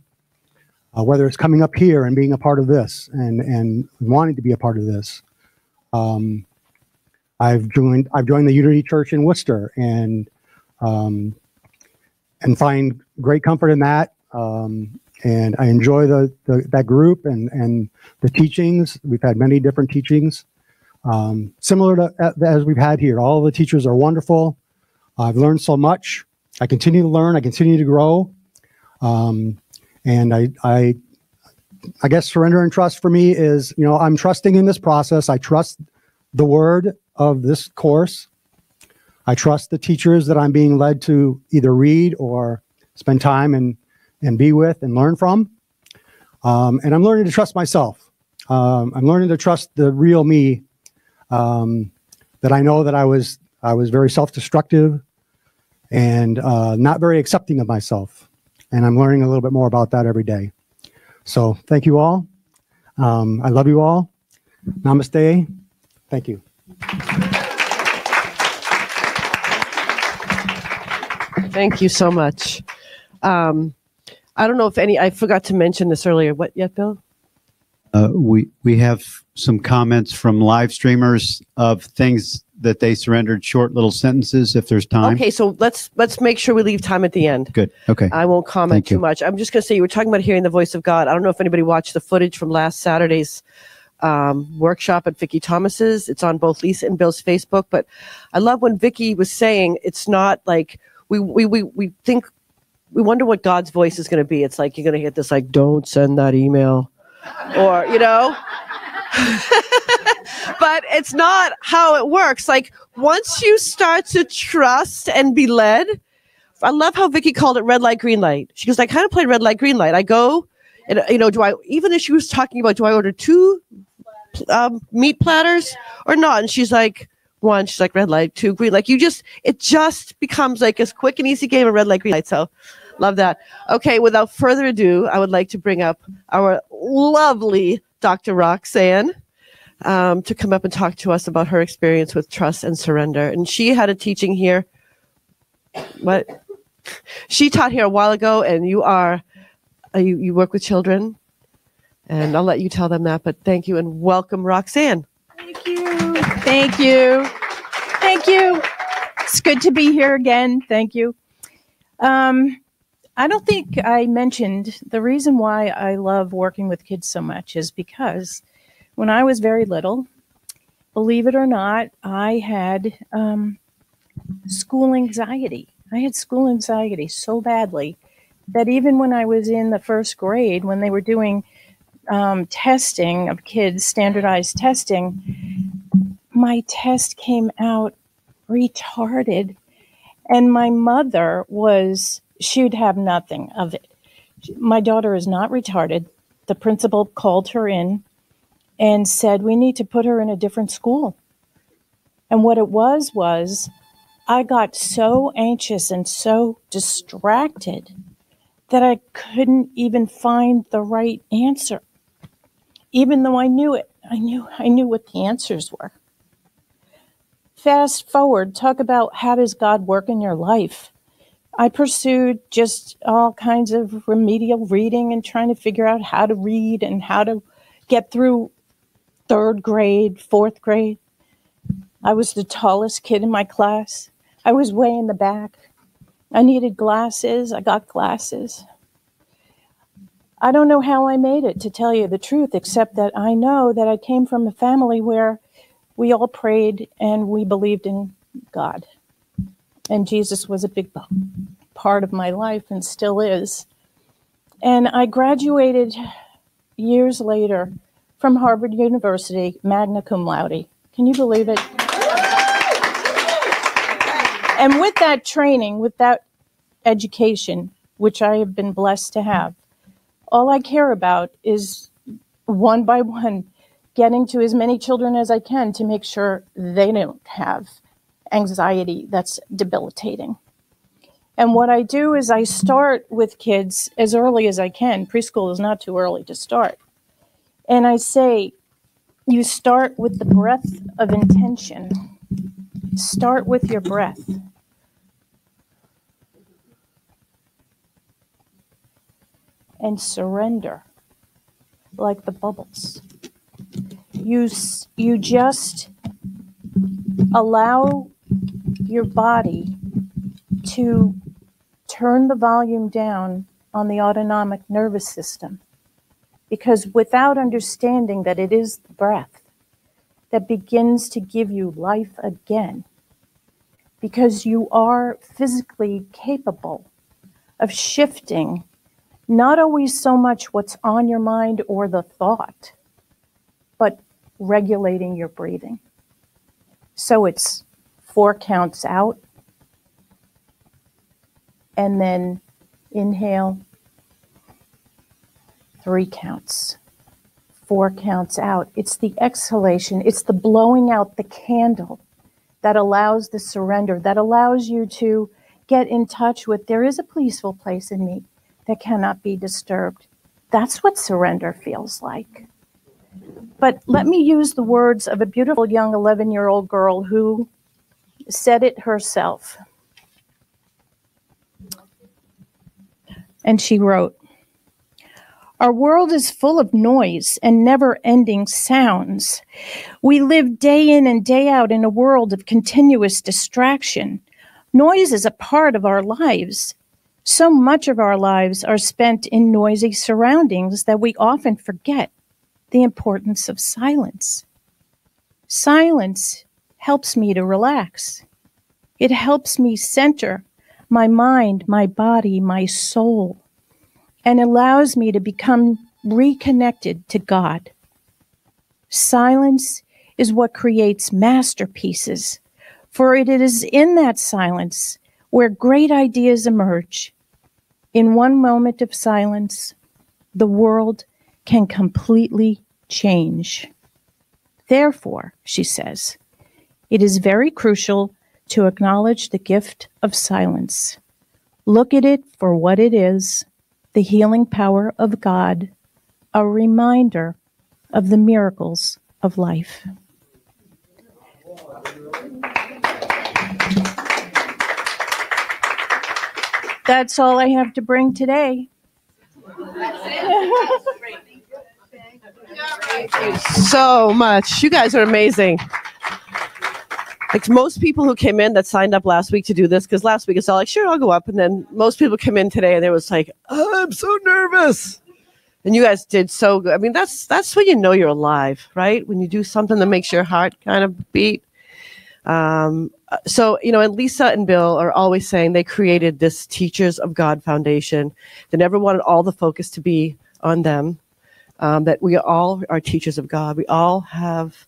whether it's coming up here and being a part of this and wanting to be a part of this. I've joined the Unity Church in Worcester and find great comfort in that. And I enjoy that group and the teachings. We've had many different teachings, similar to as we've had here. All the teachers are wonderful. I've learned so much. I continue to learn. I continue to grow. And I guess surrender and trust for me is, I'm trusting in this process. I trust the word of this course. I trust the teachers that I'm being led to either read or spend time and be with and learn from. And I'm learning to trust myself. I'm learning to trust the real me, that I know that I was very self-destructive and not very accepting of myself. And I'm learning a little bit more about that every day. So thank you all. I love you all. Namaste. Thank you. Thank you so much. I don't know if I forgot to mention this earlier. What yet, Bill? We have some comments from live streamers of things that they surrendered, short little sentences if there's time. Okay, so let's make sure we leave time at the end. Good. Okay. I won't comment too much. I'm just going to say, you were talking about hearing the voice of God. I don't know if anybody watched the footage from last Saturday's workshop at Vicki Thomas's. It's on both Lisa and Bill's Facebook. But I love when Vicki was saying it's not like we think, we wonder what God's voice is going to be. It's like you're going to get this like, don't send that email, or but it's not how it works. Like once you start to trust and be led, I love how Vicki called it red light, green light. She goes, I kind of played red light, green light. I go and, even if she was talking about, do I order 2 meat platters or not? And she's like, 1, she's like red light, 2 green. Like it just becomes like a quick and easy game of red light, green light. So Love that. Okay, without further ado, I would like to bring up our lovely Dr. Roxanne to come up and talk to us about her experience with trust and surrender. And she had a teaching here. What? She taught here a while ago, and you work with children. And I'll let you tell them that, but thank you and welcome, Roxanne. Thank you. Thank you. Thank you. It's good to be here again. Thank you. I don't think I mentioned the reason why I love working with kids so much is because when I was very little, believe it or not, I had school anxiety. I had school anxiety so badly that even when I was in the first grade, when they were doing testing of kids, standardized testing, my test came out retarded. And my mother she'd have nothing of it. My daughter is not retarded. The principal called her in and said, we need to put her in a different school. And what it was I got so anxious and so distracted that I couldn't even find the right answer. Even though I knew it, I knew what the answers were. Fast forward, talk about how does God work in your life? I pursued just all kinds of remedial reading and trying to figure out how to read and how to get through third grade, fourth grade. I was the tallest kid in my class. I was way in the back. I needed glasses. I got glasses. I don't know how I made it, to tell you the truth, except that I know that I came from a family where we all prayed and we believed in God. And Jesus was a big part of my life and still is. And I graduated years later from Harvard University, magna cum laude. Can you believe it? And with that training, with that education, which I have been blessed to have, all I care about is one by one getting to as many children as I can to make sure they don't have anxiety that's debilitating. And what I do is I start with kids as early as I can. Preschool is not too early to start. And I say, you start with the breath of intention. Start with your breath. And surrender, like the bubbles. You just allow your body to turn the volume down on the autonomic nervous system. Because without understanding that it is the breath that begins to give you life again, because you are physically capable of shifting not always so much what's on your mind or the thought, but regulating your breathing. So it's 4 counts out, and then inhale, 3 counts, 4 counts out. It's the exhalation, it's the blowing out the candle that allows the surrender, that allows you to get in touch with, there is a peaceful place in me that cannot be disturbed. That's what surrender feels like. But let me use the words of a beautiful young 11-year-old girl who said it herself. And she wrote, "Our world is full of noise and never-ending sounds. We live day in and day out in a world of continuous distraction. Noise is a part of our lives. So much of our lives are spent in noisy surroundings that we often forget the importance of silence. Silence helps me to relax. It helps me center my mind, my body, my soul, and allows me to become reconnected to God. Silence is what creates masterpieces, for it is in that silence where great ideas emerge. In one moment of silence, the world can completely change. Therefore," she says, "it is very crucial to acknowledge the gift of silence. Look at it for what it is, the healing power of God, a reminder of the miracles of life. That's all I have to bring today. Thank you so much. You guys are amazing. Like most people who came in that signed up last week to do this, because last week it's all like, sure, I'll go up. And then most people come in today and it was like, oh, I'm so nervous. And you guys did so good. I mean, that's when you know you're alive, right? When you do something that makes your heart kind of beat. So, and Lisa and Bill are always saying they created this Teachers of God Foundation. They never wanted all the focus to be on them, that we all are teachers of God. We all have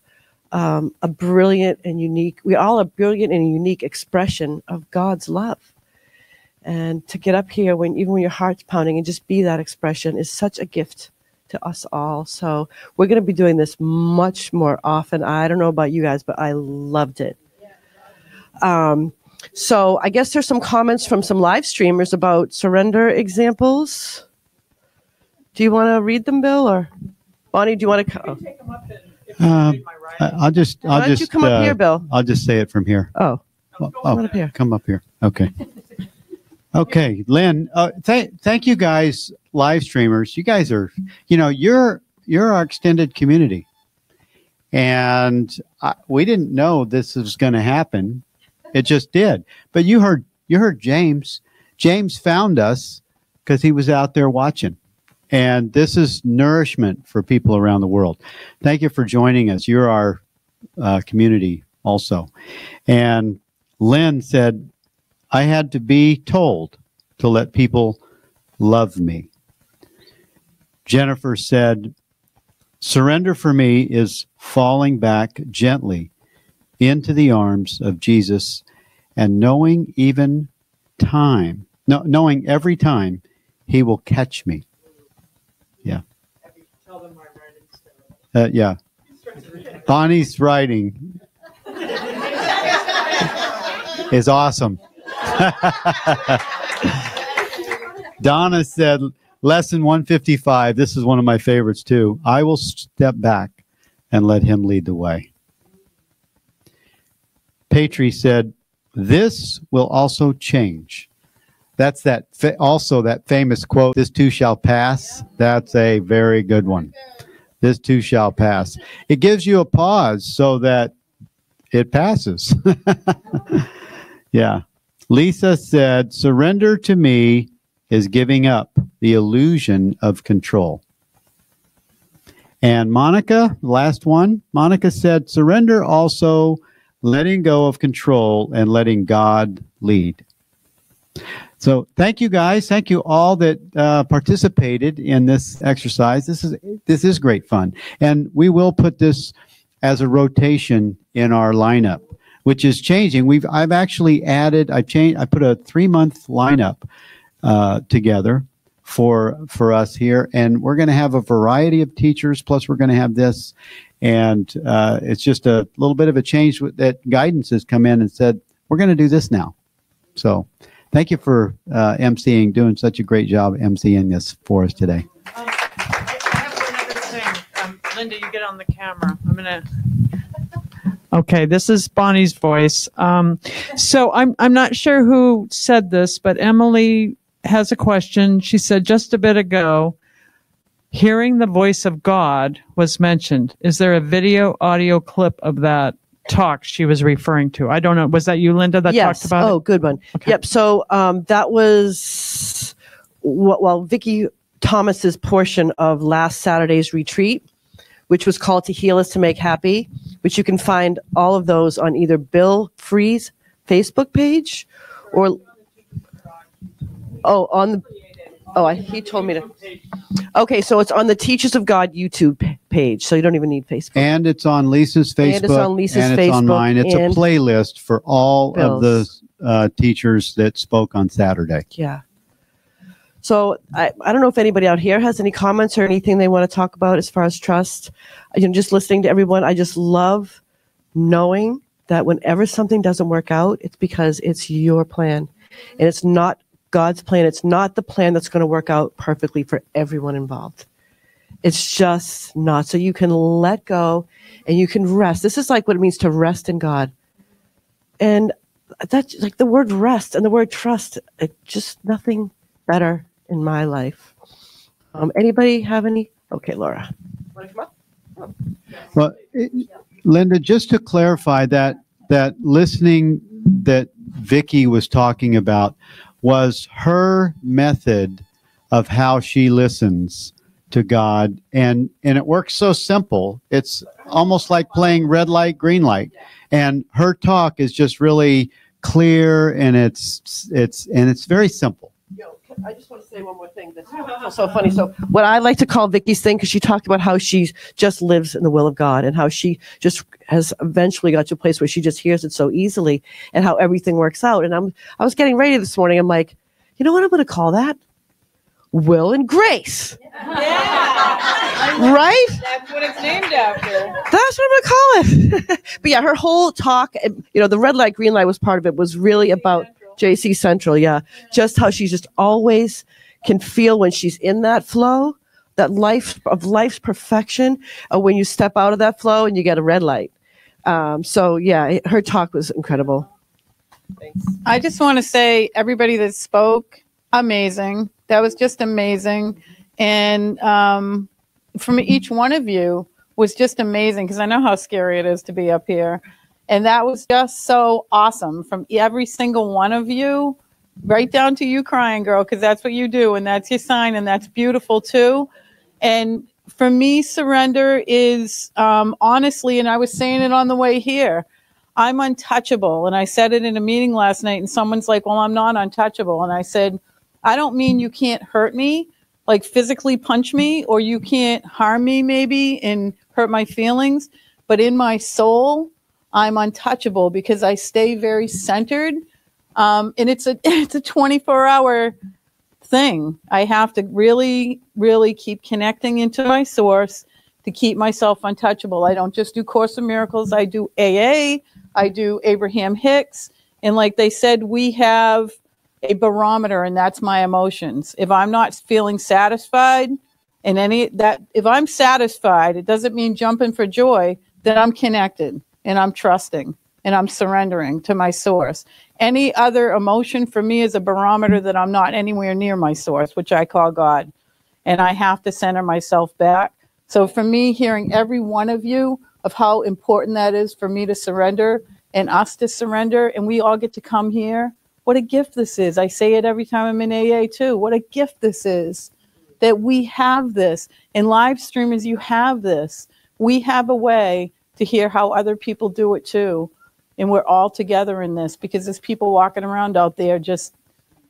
a brilliant and unique expression of God's love. And to get up here even when your heart's pounding and just be that expression is such a gift to us all. So we're going to be doing this much more often. I don't know about you guys, but I loved it. So I guess there's some comments from some live streamers about surrender examples. Do you want to read them, Bill, or Bonnie? Do you want to? I'll just. Why don't you come up here, Bill? I'll just say it from here. Oh, come up here. Come up here. Okay. Okay, Lynn. Thank you guys, live streamers. You guys are, you're our extended community, and we didn't know this was going to happen. It just did. But you heard James. James found us because he was out there watching. And this is nourishment for people around the world. Thank you for joining us. You're our community also. And Lynn said, I had to be told to let people love me. Jennifer said, surrender for me is falling back gently into the arms of Jesus and knowing every time he will catch me. Yeah. Yeah. Bonnie's writing is awesome. Donna said, lesson 155. This is one of my favorites too. I will step back and let him lead the way. Patri said, this will also change. That's that famous quote, this too shall pass. That's a very good one. This too shall pass. It gives you a pause so that it passes. Yeah. Lisa said, surrender to me is giving up the illusion of control. And Monica, last one, Monica said, surrender also letting go of control and letting God lead. So thank you guys. Thank you all that participated in this exercise. This is great fun. And we will put this as a rotation in our lineup, which is changing. I've actually added, I put a 3-month lineup together for us here. And we're going to have a variety of teachers, plus we're going to have this. And it's just a little bit of a change that guidance has come in and said, we're going to do this now. So thank you for doing such a great job emceeing this for us today. I have one other thing. Linda, you get on the camera. I'm going to... Okay, this is Bonnie's voice. So I'm not sure who said this, but Emily has a question. She said just a bit ago, hearing the voice of God was mentioned. Is there a video, audio clip of that talk she was referring to? I don't know. Was that you, Linda, that talked about it? Oh, good one. Okay. Yep. So that was Vicki Thomas's portion of last Saturday's retreat, which was called To Heal Is to Make Happy, which you can find all of those on either Bill Free's Facebook page or he told me to. Okay, so it's on the Teachers of God YouTube page, so you don't even need Facebook. And it's on Lisa's Facebook. And it's on Lisa's and Facebook. It's on mine. It's a and playlist for all Bill's. of the teachers that spoke on Saturday. Yeah. So I don't know if anybody out here has any comments or anything they want to talk about as far as trust. Just listening to everyone, I just love knowing that whenever something doesn't work out, it's because it's your plan. And it's not God's plan. It's not the plan that's going to work out perfectly for everyone involved. It's just not. So you can let go and you can rest. This is like what it means to rest in God. And that's like the word rest and the word trust. Just nothing better in my life. Anybody have any? Okay, Laura. Want to come up? Well, Linda, just to clarify that listening that Vicky was talking about was her method of how she listens to God, and it works so simple. It's almost like playing red light, green light, and her talk is just really clear, and it's very simple. I just want to say one more thing. That's so funny. So what I like to call Vicky's thing, because she talked about how she just lives in the will of God and how she just has eventually got to a place where she just hears it so easily and how everything works out. And I was getting ready this morning. I'm like, you know what I'm going to call that? Will and grace. Yeah. Right? That's what it's named after. That's what I'm going to call it. But yeah, her whole talk, the red light, green light was part of it, was really about JC Central, yeah. Just how she just always can feel when she's in that flow, that life's perfection, when you step out of that flow and you get a red light. So yeah, her talk was incredible. Thanks. I just want to say, everybody that spoke, amazing. That was just amazing. And from each one of you was just amazing, because I know how scary it is to be up here. And that was just so awesome from every single one of you, right down to you crying, girl, because that's what you do. And that's your sign. And that's beautiful, too. And for me, surrender is honestly, and I was saying it on the way here, I'm untouchable. And I said it in a meeting last night. And someone's like, well, I'm not untouchable. And I said, I don't mean you can't hurt me, like physically punch me, or you can't harm me maybe and hurt my feelings. But in my soul, I'm untouchable, because I stay very centered. And it's a 24-hour thing. I have to really, really keep connecting into my source to keep myself untouchable. I don't just do Course in Miracles. I do AA. I do Abraham Hicks. And like they said, we have a barometer, and that's my emotions. If I'm not feeling satisfied if I'm satisfied, it doesn't mean jumping for joy, then I'm connected. And I'm trusting and I'm surrendering to my source. Any other emotion for me is a barometer that I'm not anywhere near my source, which I call God. And I have to center myself back. So for me, hearing every one of you of how important that is for me to surrender and us to surrender, and we all get to come here. What a gift this is. I say it every time I'm in AA too. What a gift this is that we have this. And live streamers, you have this. We have a way to hear how other people do it too. And we're all together in this, because there's people walking around out there just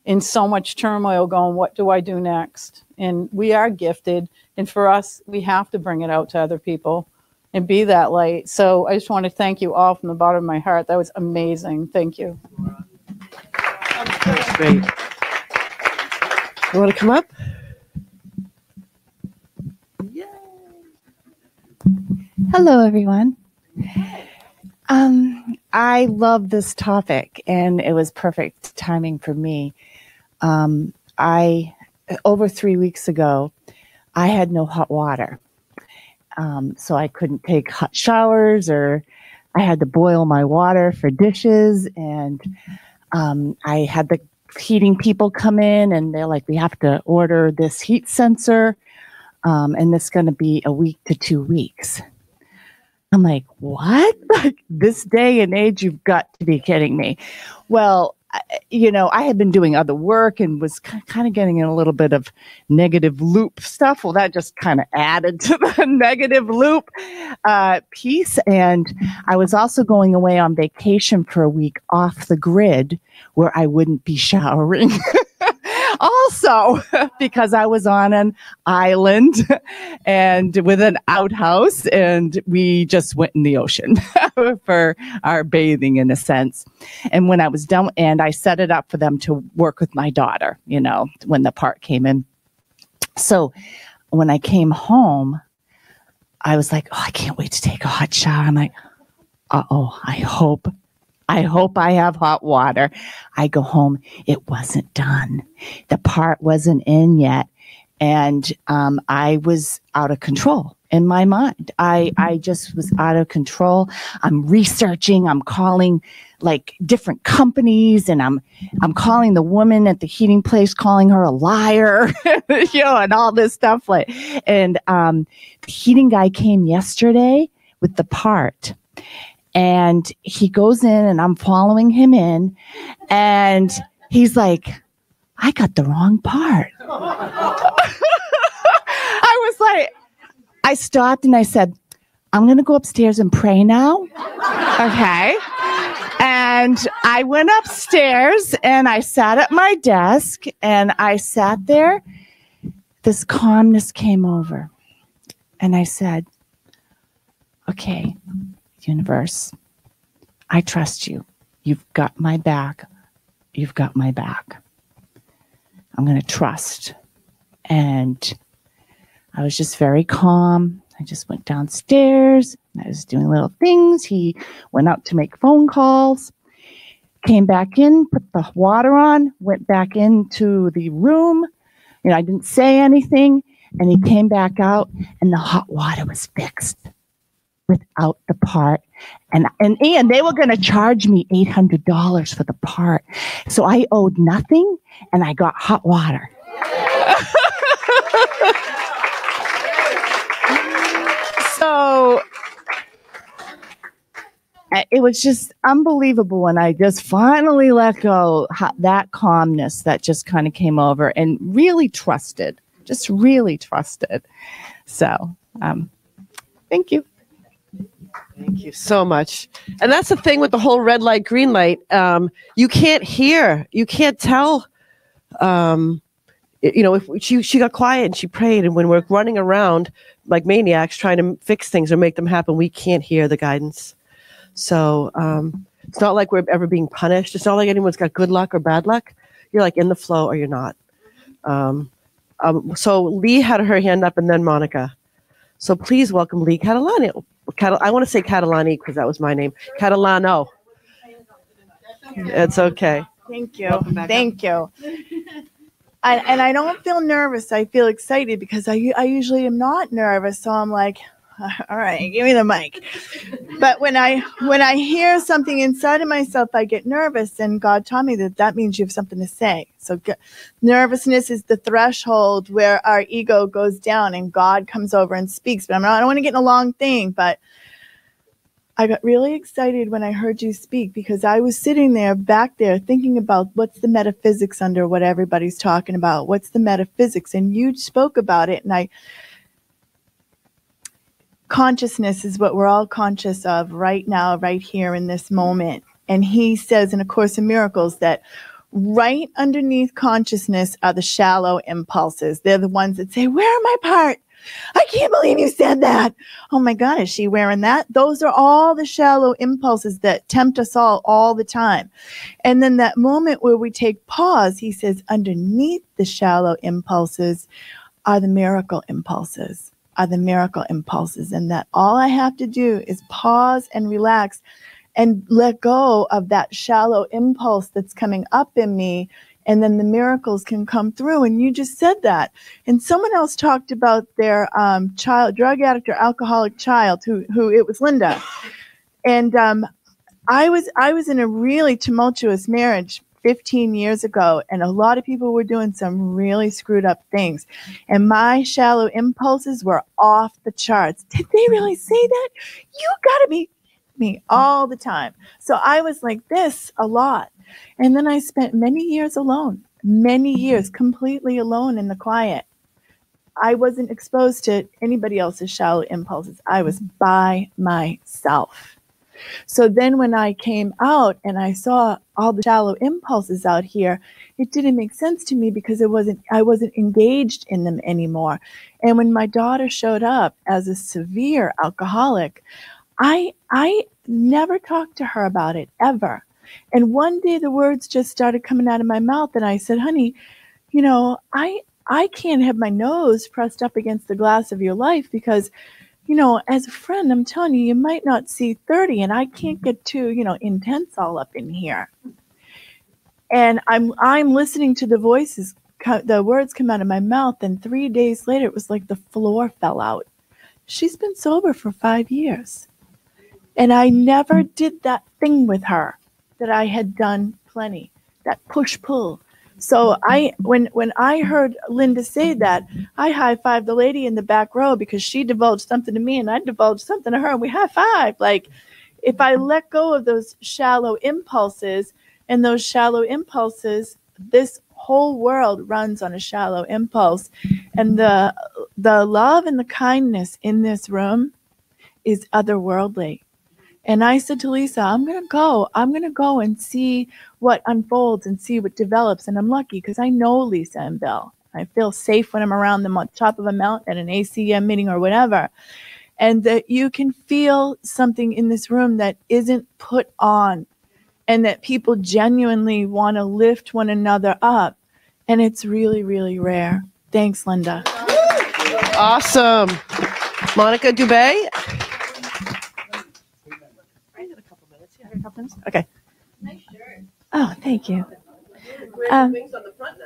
in so much turmoil going, what do I do next? And we are gifted. And for us, we have to bring it out to other people and be that light. So I just want to thank you all from the bottom of my heart. That was amazing. Thank you. That's great. You want to come up? Hello, everyone. I love this topic, and it was perfect timing for me. Over 3 weeks ago, I had no hot water. So I couldn't take hot showers, or I had to boil my water for dishes. And I had the heating people come in, and they're like, we have to order this heat sensor, and it's going to be a week to 2 weeks. I'm like, what? Like, this day and age, you've got to be kidding me. Well, I had been doing other work and was kind of getting in a little bit of negative loop stuff. Well, that just kind of added to the negative loop piece. And I was also going away on vacation for a week off the grid, where I wouldn't be showering. Also, because I was on an island and with an outhouse, and we just went in the ocean for our bathing, in a sense. And when I was done, and I set it up for them to work with my daughter, when the part came in. So when I came home, I was like, oh, I can't wait to take a hot shower. I'm like, I hope I hope I have hot water. I go home. It wasn't done. The part wasn't in yet. And I was out of control in my mind. I just was out of control. I'm researching. I'm calling like different companies, and I'm calling the woman at the heating place, calling her a liar, and all this stuff. And the heating guy came yesterday with the part, and he goes in, and I'm following him in, and he's like, I got the wrong part. I was like, I stopped and I said, I'm going to go upstairs and pray now. Okay. And I went upstairs and I sat at my desk and I sat there. This calmness came over. And I said, okay, universe, I trust you. You've got my back. You've got my back. I'm going to trust. And I was just very calm. I just went downstairs. I was doing little things. He went out to make phone calls, came back in, put the water on, went back into the room. I didn't say anything. And he came back out and the hot water was fixed without the part. And Ian, they were going to charge me $800 for the part. So I owed nothing and I got hot water. So it was just unbelievable when I just finally let go, that calmness that just kind of came over and really trusted, just really trusted. So thank you. Thank you so much. And that's the thing with the whole red light, green light. You can't hear, you can't tell. If she got quiet and she prayed, and when we're running around like maniacs trying to fix things or make them happen, we can't hear the guidance. So it's not like we're ever being punished. It's not like anyone's got good luck or bad luck. You're like in the flow or you're not. So Lee had her hand up, and then Monica. So please welcome Lee Catalani. I want to say Catalani because that was my name. Catalano. It's okay. Thank you. Thank you. And I don't feel nervous. I feel excited because I usually am not nervous. So I'm like, all right, give me the mic. But when I hear something inside of myself, I get nervous. And God taught me that means you have something to say. So nervousness is the threshold where our ego goes down and God comes over and speaks. But I don't want to get in a long thing, but I got really excited when I heard you speak because I was sitting back there thinking about what's the metaphysics under what everybody's talking about. What's the metaphysics? And you spoke about it. And consciousness is what we're all conscious of right now, right here in this moment. And he says in A Course in Miracles that right underneath consciousness are the shallow impulses. They're the ones that say, where am I part? I can't believe you said that. Oh my God, is she wearing that? Those are all the shallow impulses that tempt us all the time. And then that moment where we take pause, he says, underneath the shallow impulses are the miracle impulses, and that all I have to do is pause and relax and let go of that shallow impulse that's coming up in me. And then the miracles can come through. And you just said that. And someone else talked about their child, drug addict or alcoholic child, who it was Linda. And I was in a really tumultuous marriage 15 years ago, and a lot of people were doing some really screwed up things. And my shallow impulses were off the charts. Did they really say that? You gotta be me all the time. So I was like this a lot. And then I spent many years alone, many years completely alone in the quiet. I wasn't exposed to anybody else's shallow impulses. I was by myself. So then when I came out and I saw all the shallow impulses out here, it didn't make sense to me because I wasn't engaged in them anymore. And when my daughter showed up as a severe alcoholic, I never talked to her about it ever. And one day the words just started coming out of my mouth and I said, honey, I can't have my nose pressed up against the glass of your life because as a friend, I'm telling you, you might not see 30, and I can't get too, intense all up in here. And I'm listening to the voices, the words come out of my mouth, and 3 days later, it was like the floor fell out. She's been sober for 5 years. And I never did that thing with her that I had done plenty, that push-pull. So when I heard Linda say that, I high-fived the lady in the back row because she divulged something to me and I divulged something to her, and we high-fived. Like, if I let go of those shallow impulses, this whole world runs on a shallow impulse. And the love and the kindness in this room is otherworldly. And I said to Lisa, I'm going to go and see what unfolds and see what develops. And I'm lucky because I know Lisa and Bill. I feel safe when I'm around them on top of a mountain at an ACM meeting or whatever. And that you can feel something in this room that isn't put on, and that people genuinely want to lift one another up. And it's really, really rare. Thanks, Linda. Awesome. Monica Dubé. Okay. Nice shirt. Oh, thank you. Wings on the front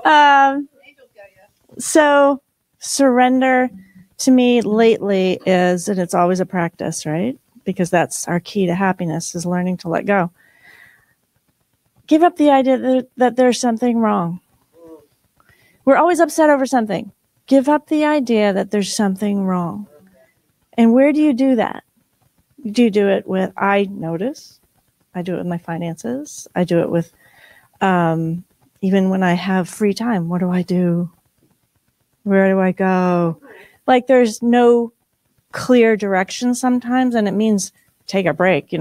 now. So surrender to me lately is, and it's always a practice, right? Because that's our key to happiness, is learning to let go. Give up the idea that there's something wrong. We're always upset over something. Give up the idea that there's something wrong. And where do you do that? Do you do it with, I notice, I do it with my finances. I do it with, even when I have free time, what do I do? Where do I go? Like, there's no clear direction sometimes, and it means take a break,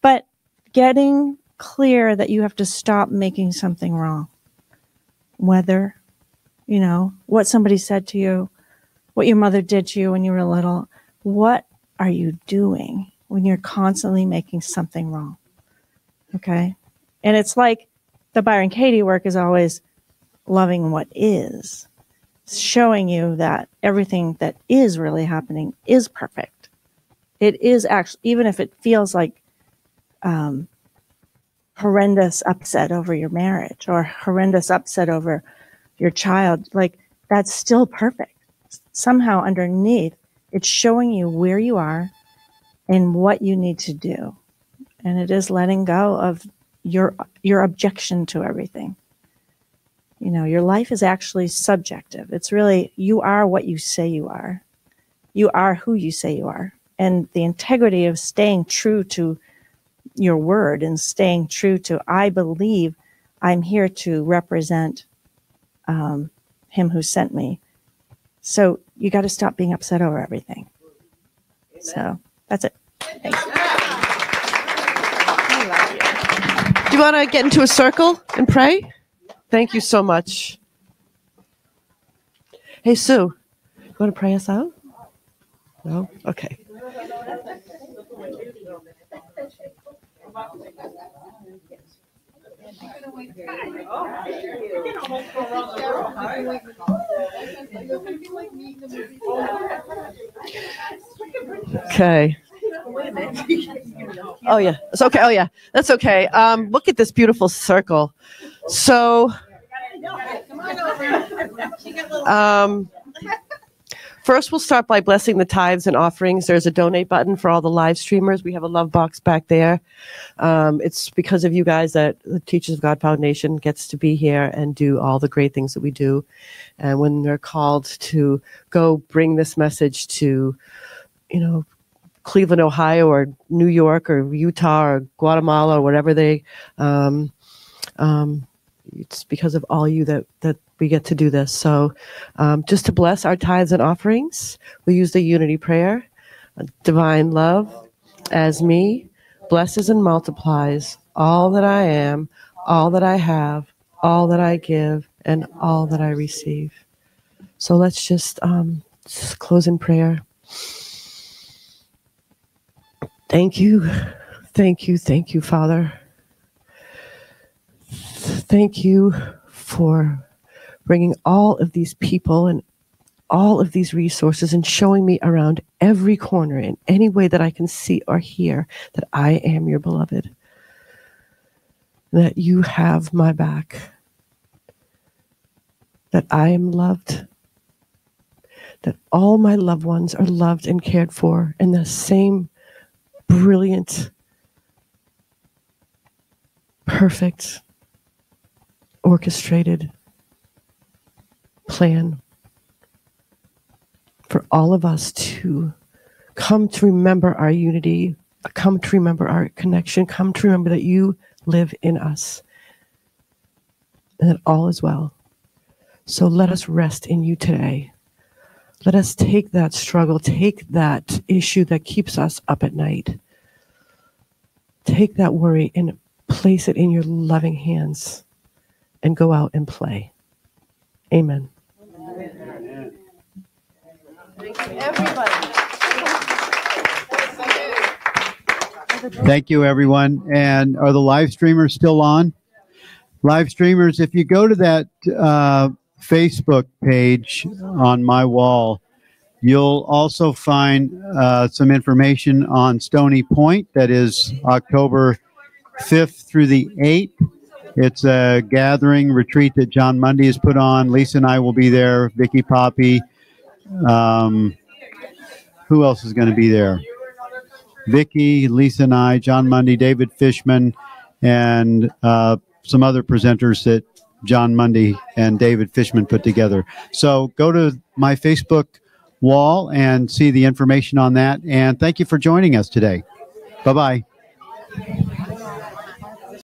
But getting clear that you have to stop making something wrong. Whether, what somebody said to you, what your mother did to you when you were little. What are you doing when you're constantly making something wrong? Okay? And it's like the Byron Katie work is always loving what is, showing you that everything that is really happening is perfect. It is actually, even if it feels like horrendous upset over your marriage or horrendous upset over your child, like, that's still perfect. Somehow underneath, it's showing you where you are and what you need to do. And it is letting go of your objection to everything. Your life is actually subjective. It's really, you are what you say you are. You are who you say you are. And the integrity of staying true to your word and staying true to, I believe I'm here to represent him who sent me. So you got to stop being upset over everything. Amen. So that's it. Thanks. Do you want to get into a circle and pray? Thank you so much. Hey, Sue, you want to pray us out? No? Okay. Okay. Oh, yeah. It's okay. Oh, yeah. That's okay. Look at this beautiful circle. So, first, we'll start by blessing the tithes and offerings. There's a donate button for all the live streamers. We have a love box back there. It's because of you guys that the Teachers of God Foundation gets to be here and do all the great things that we do. And when they're called to go bring this message to, Cleveland, Ohio, or New York, or Utah, or Guatemala, or whatever it's because of all you that we get to do this. So just to bless our tithes and offerings, we use the unity prayer. Divine love as me blesses and multiplies all that I am, all that I have, all that I give, and all that I receive. So let's just close in prayer. Thank you, Father. Thank you for bringing all of these people and all of these resources and showing me around every corner in any way that I can see or hear that I am your beloved, that you have my back, that I am loved, that all my loved ones are loved and cared for in the same brilliant, perfect, orchestrated plan for all of us to come to remember our unity, come to remember our connection, come to remember that you live in us, and that all is well. So let us rest in you today. Let us take that struggle, take that issue that keeps us up at night, take that worry and place it in your loving hands and go out and play. Amen. Thank you, everyone. And are the live streamers still on? Live streamers, if you go to that Facebook page on my wall, you'll also find some information on Stony Point. That is October 5th through the 8th. It's a gathering retreat that John Mundy has put on. Lisa and I will be there. Vicky Poppy. Who else is going to be there? Vicky, Lisa and I, John Mundy, David Fishman, and some other presenters that John Mundy and David Fishman put together. So go to my Facebook wall and see the information on that. And thank you for joining us today. Bye-bye.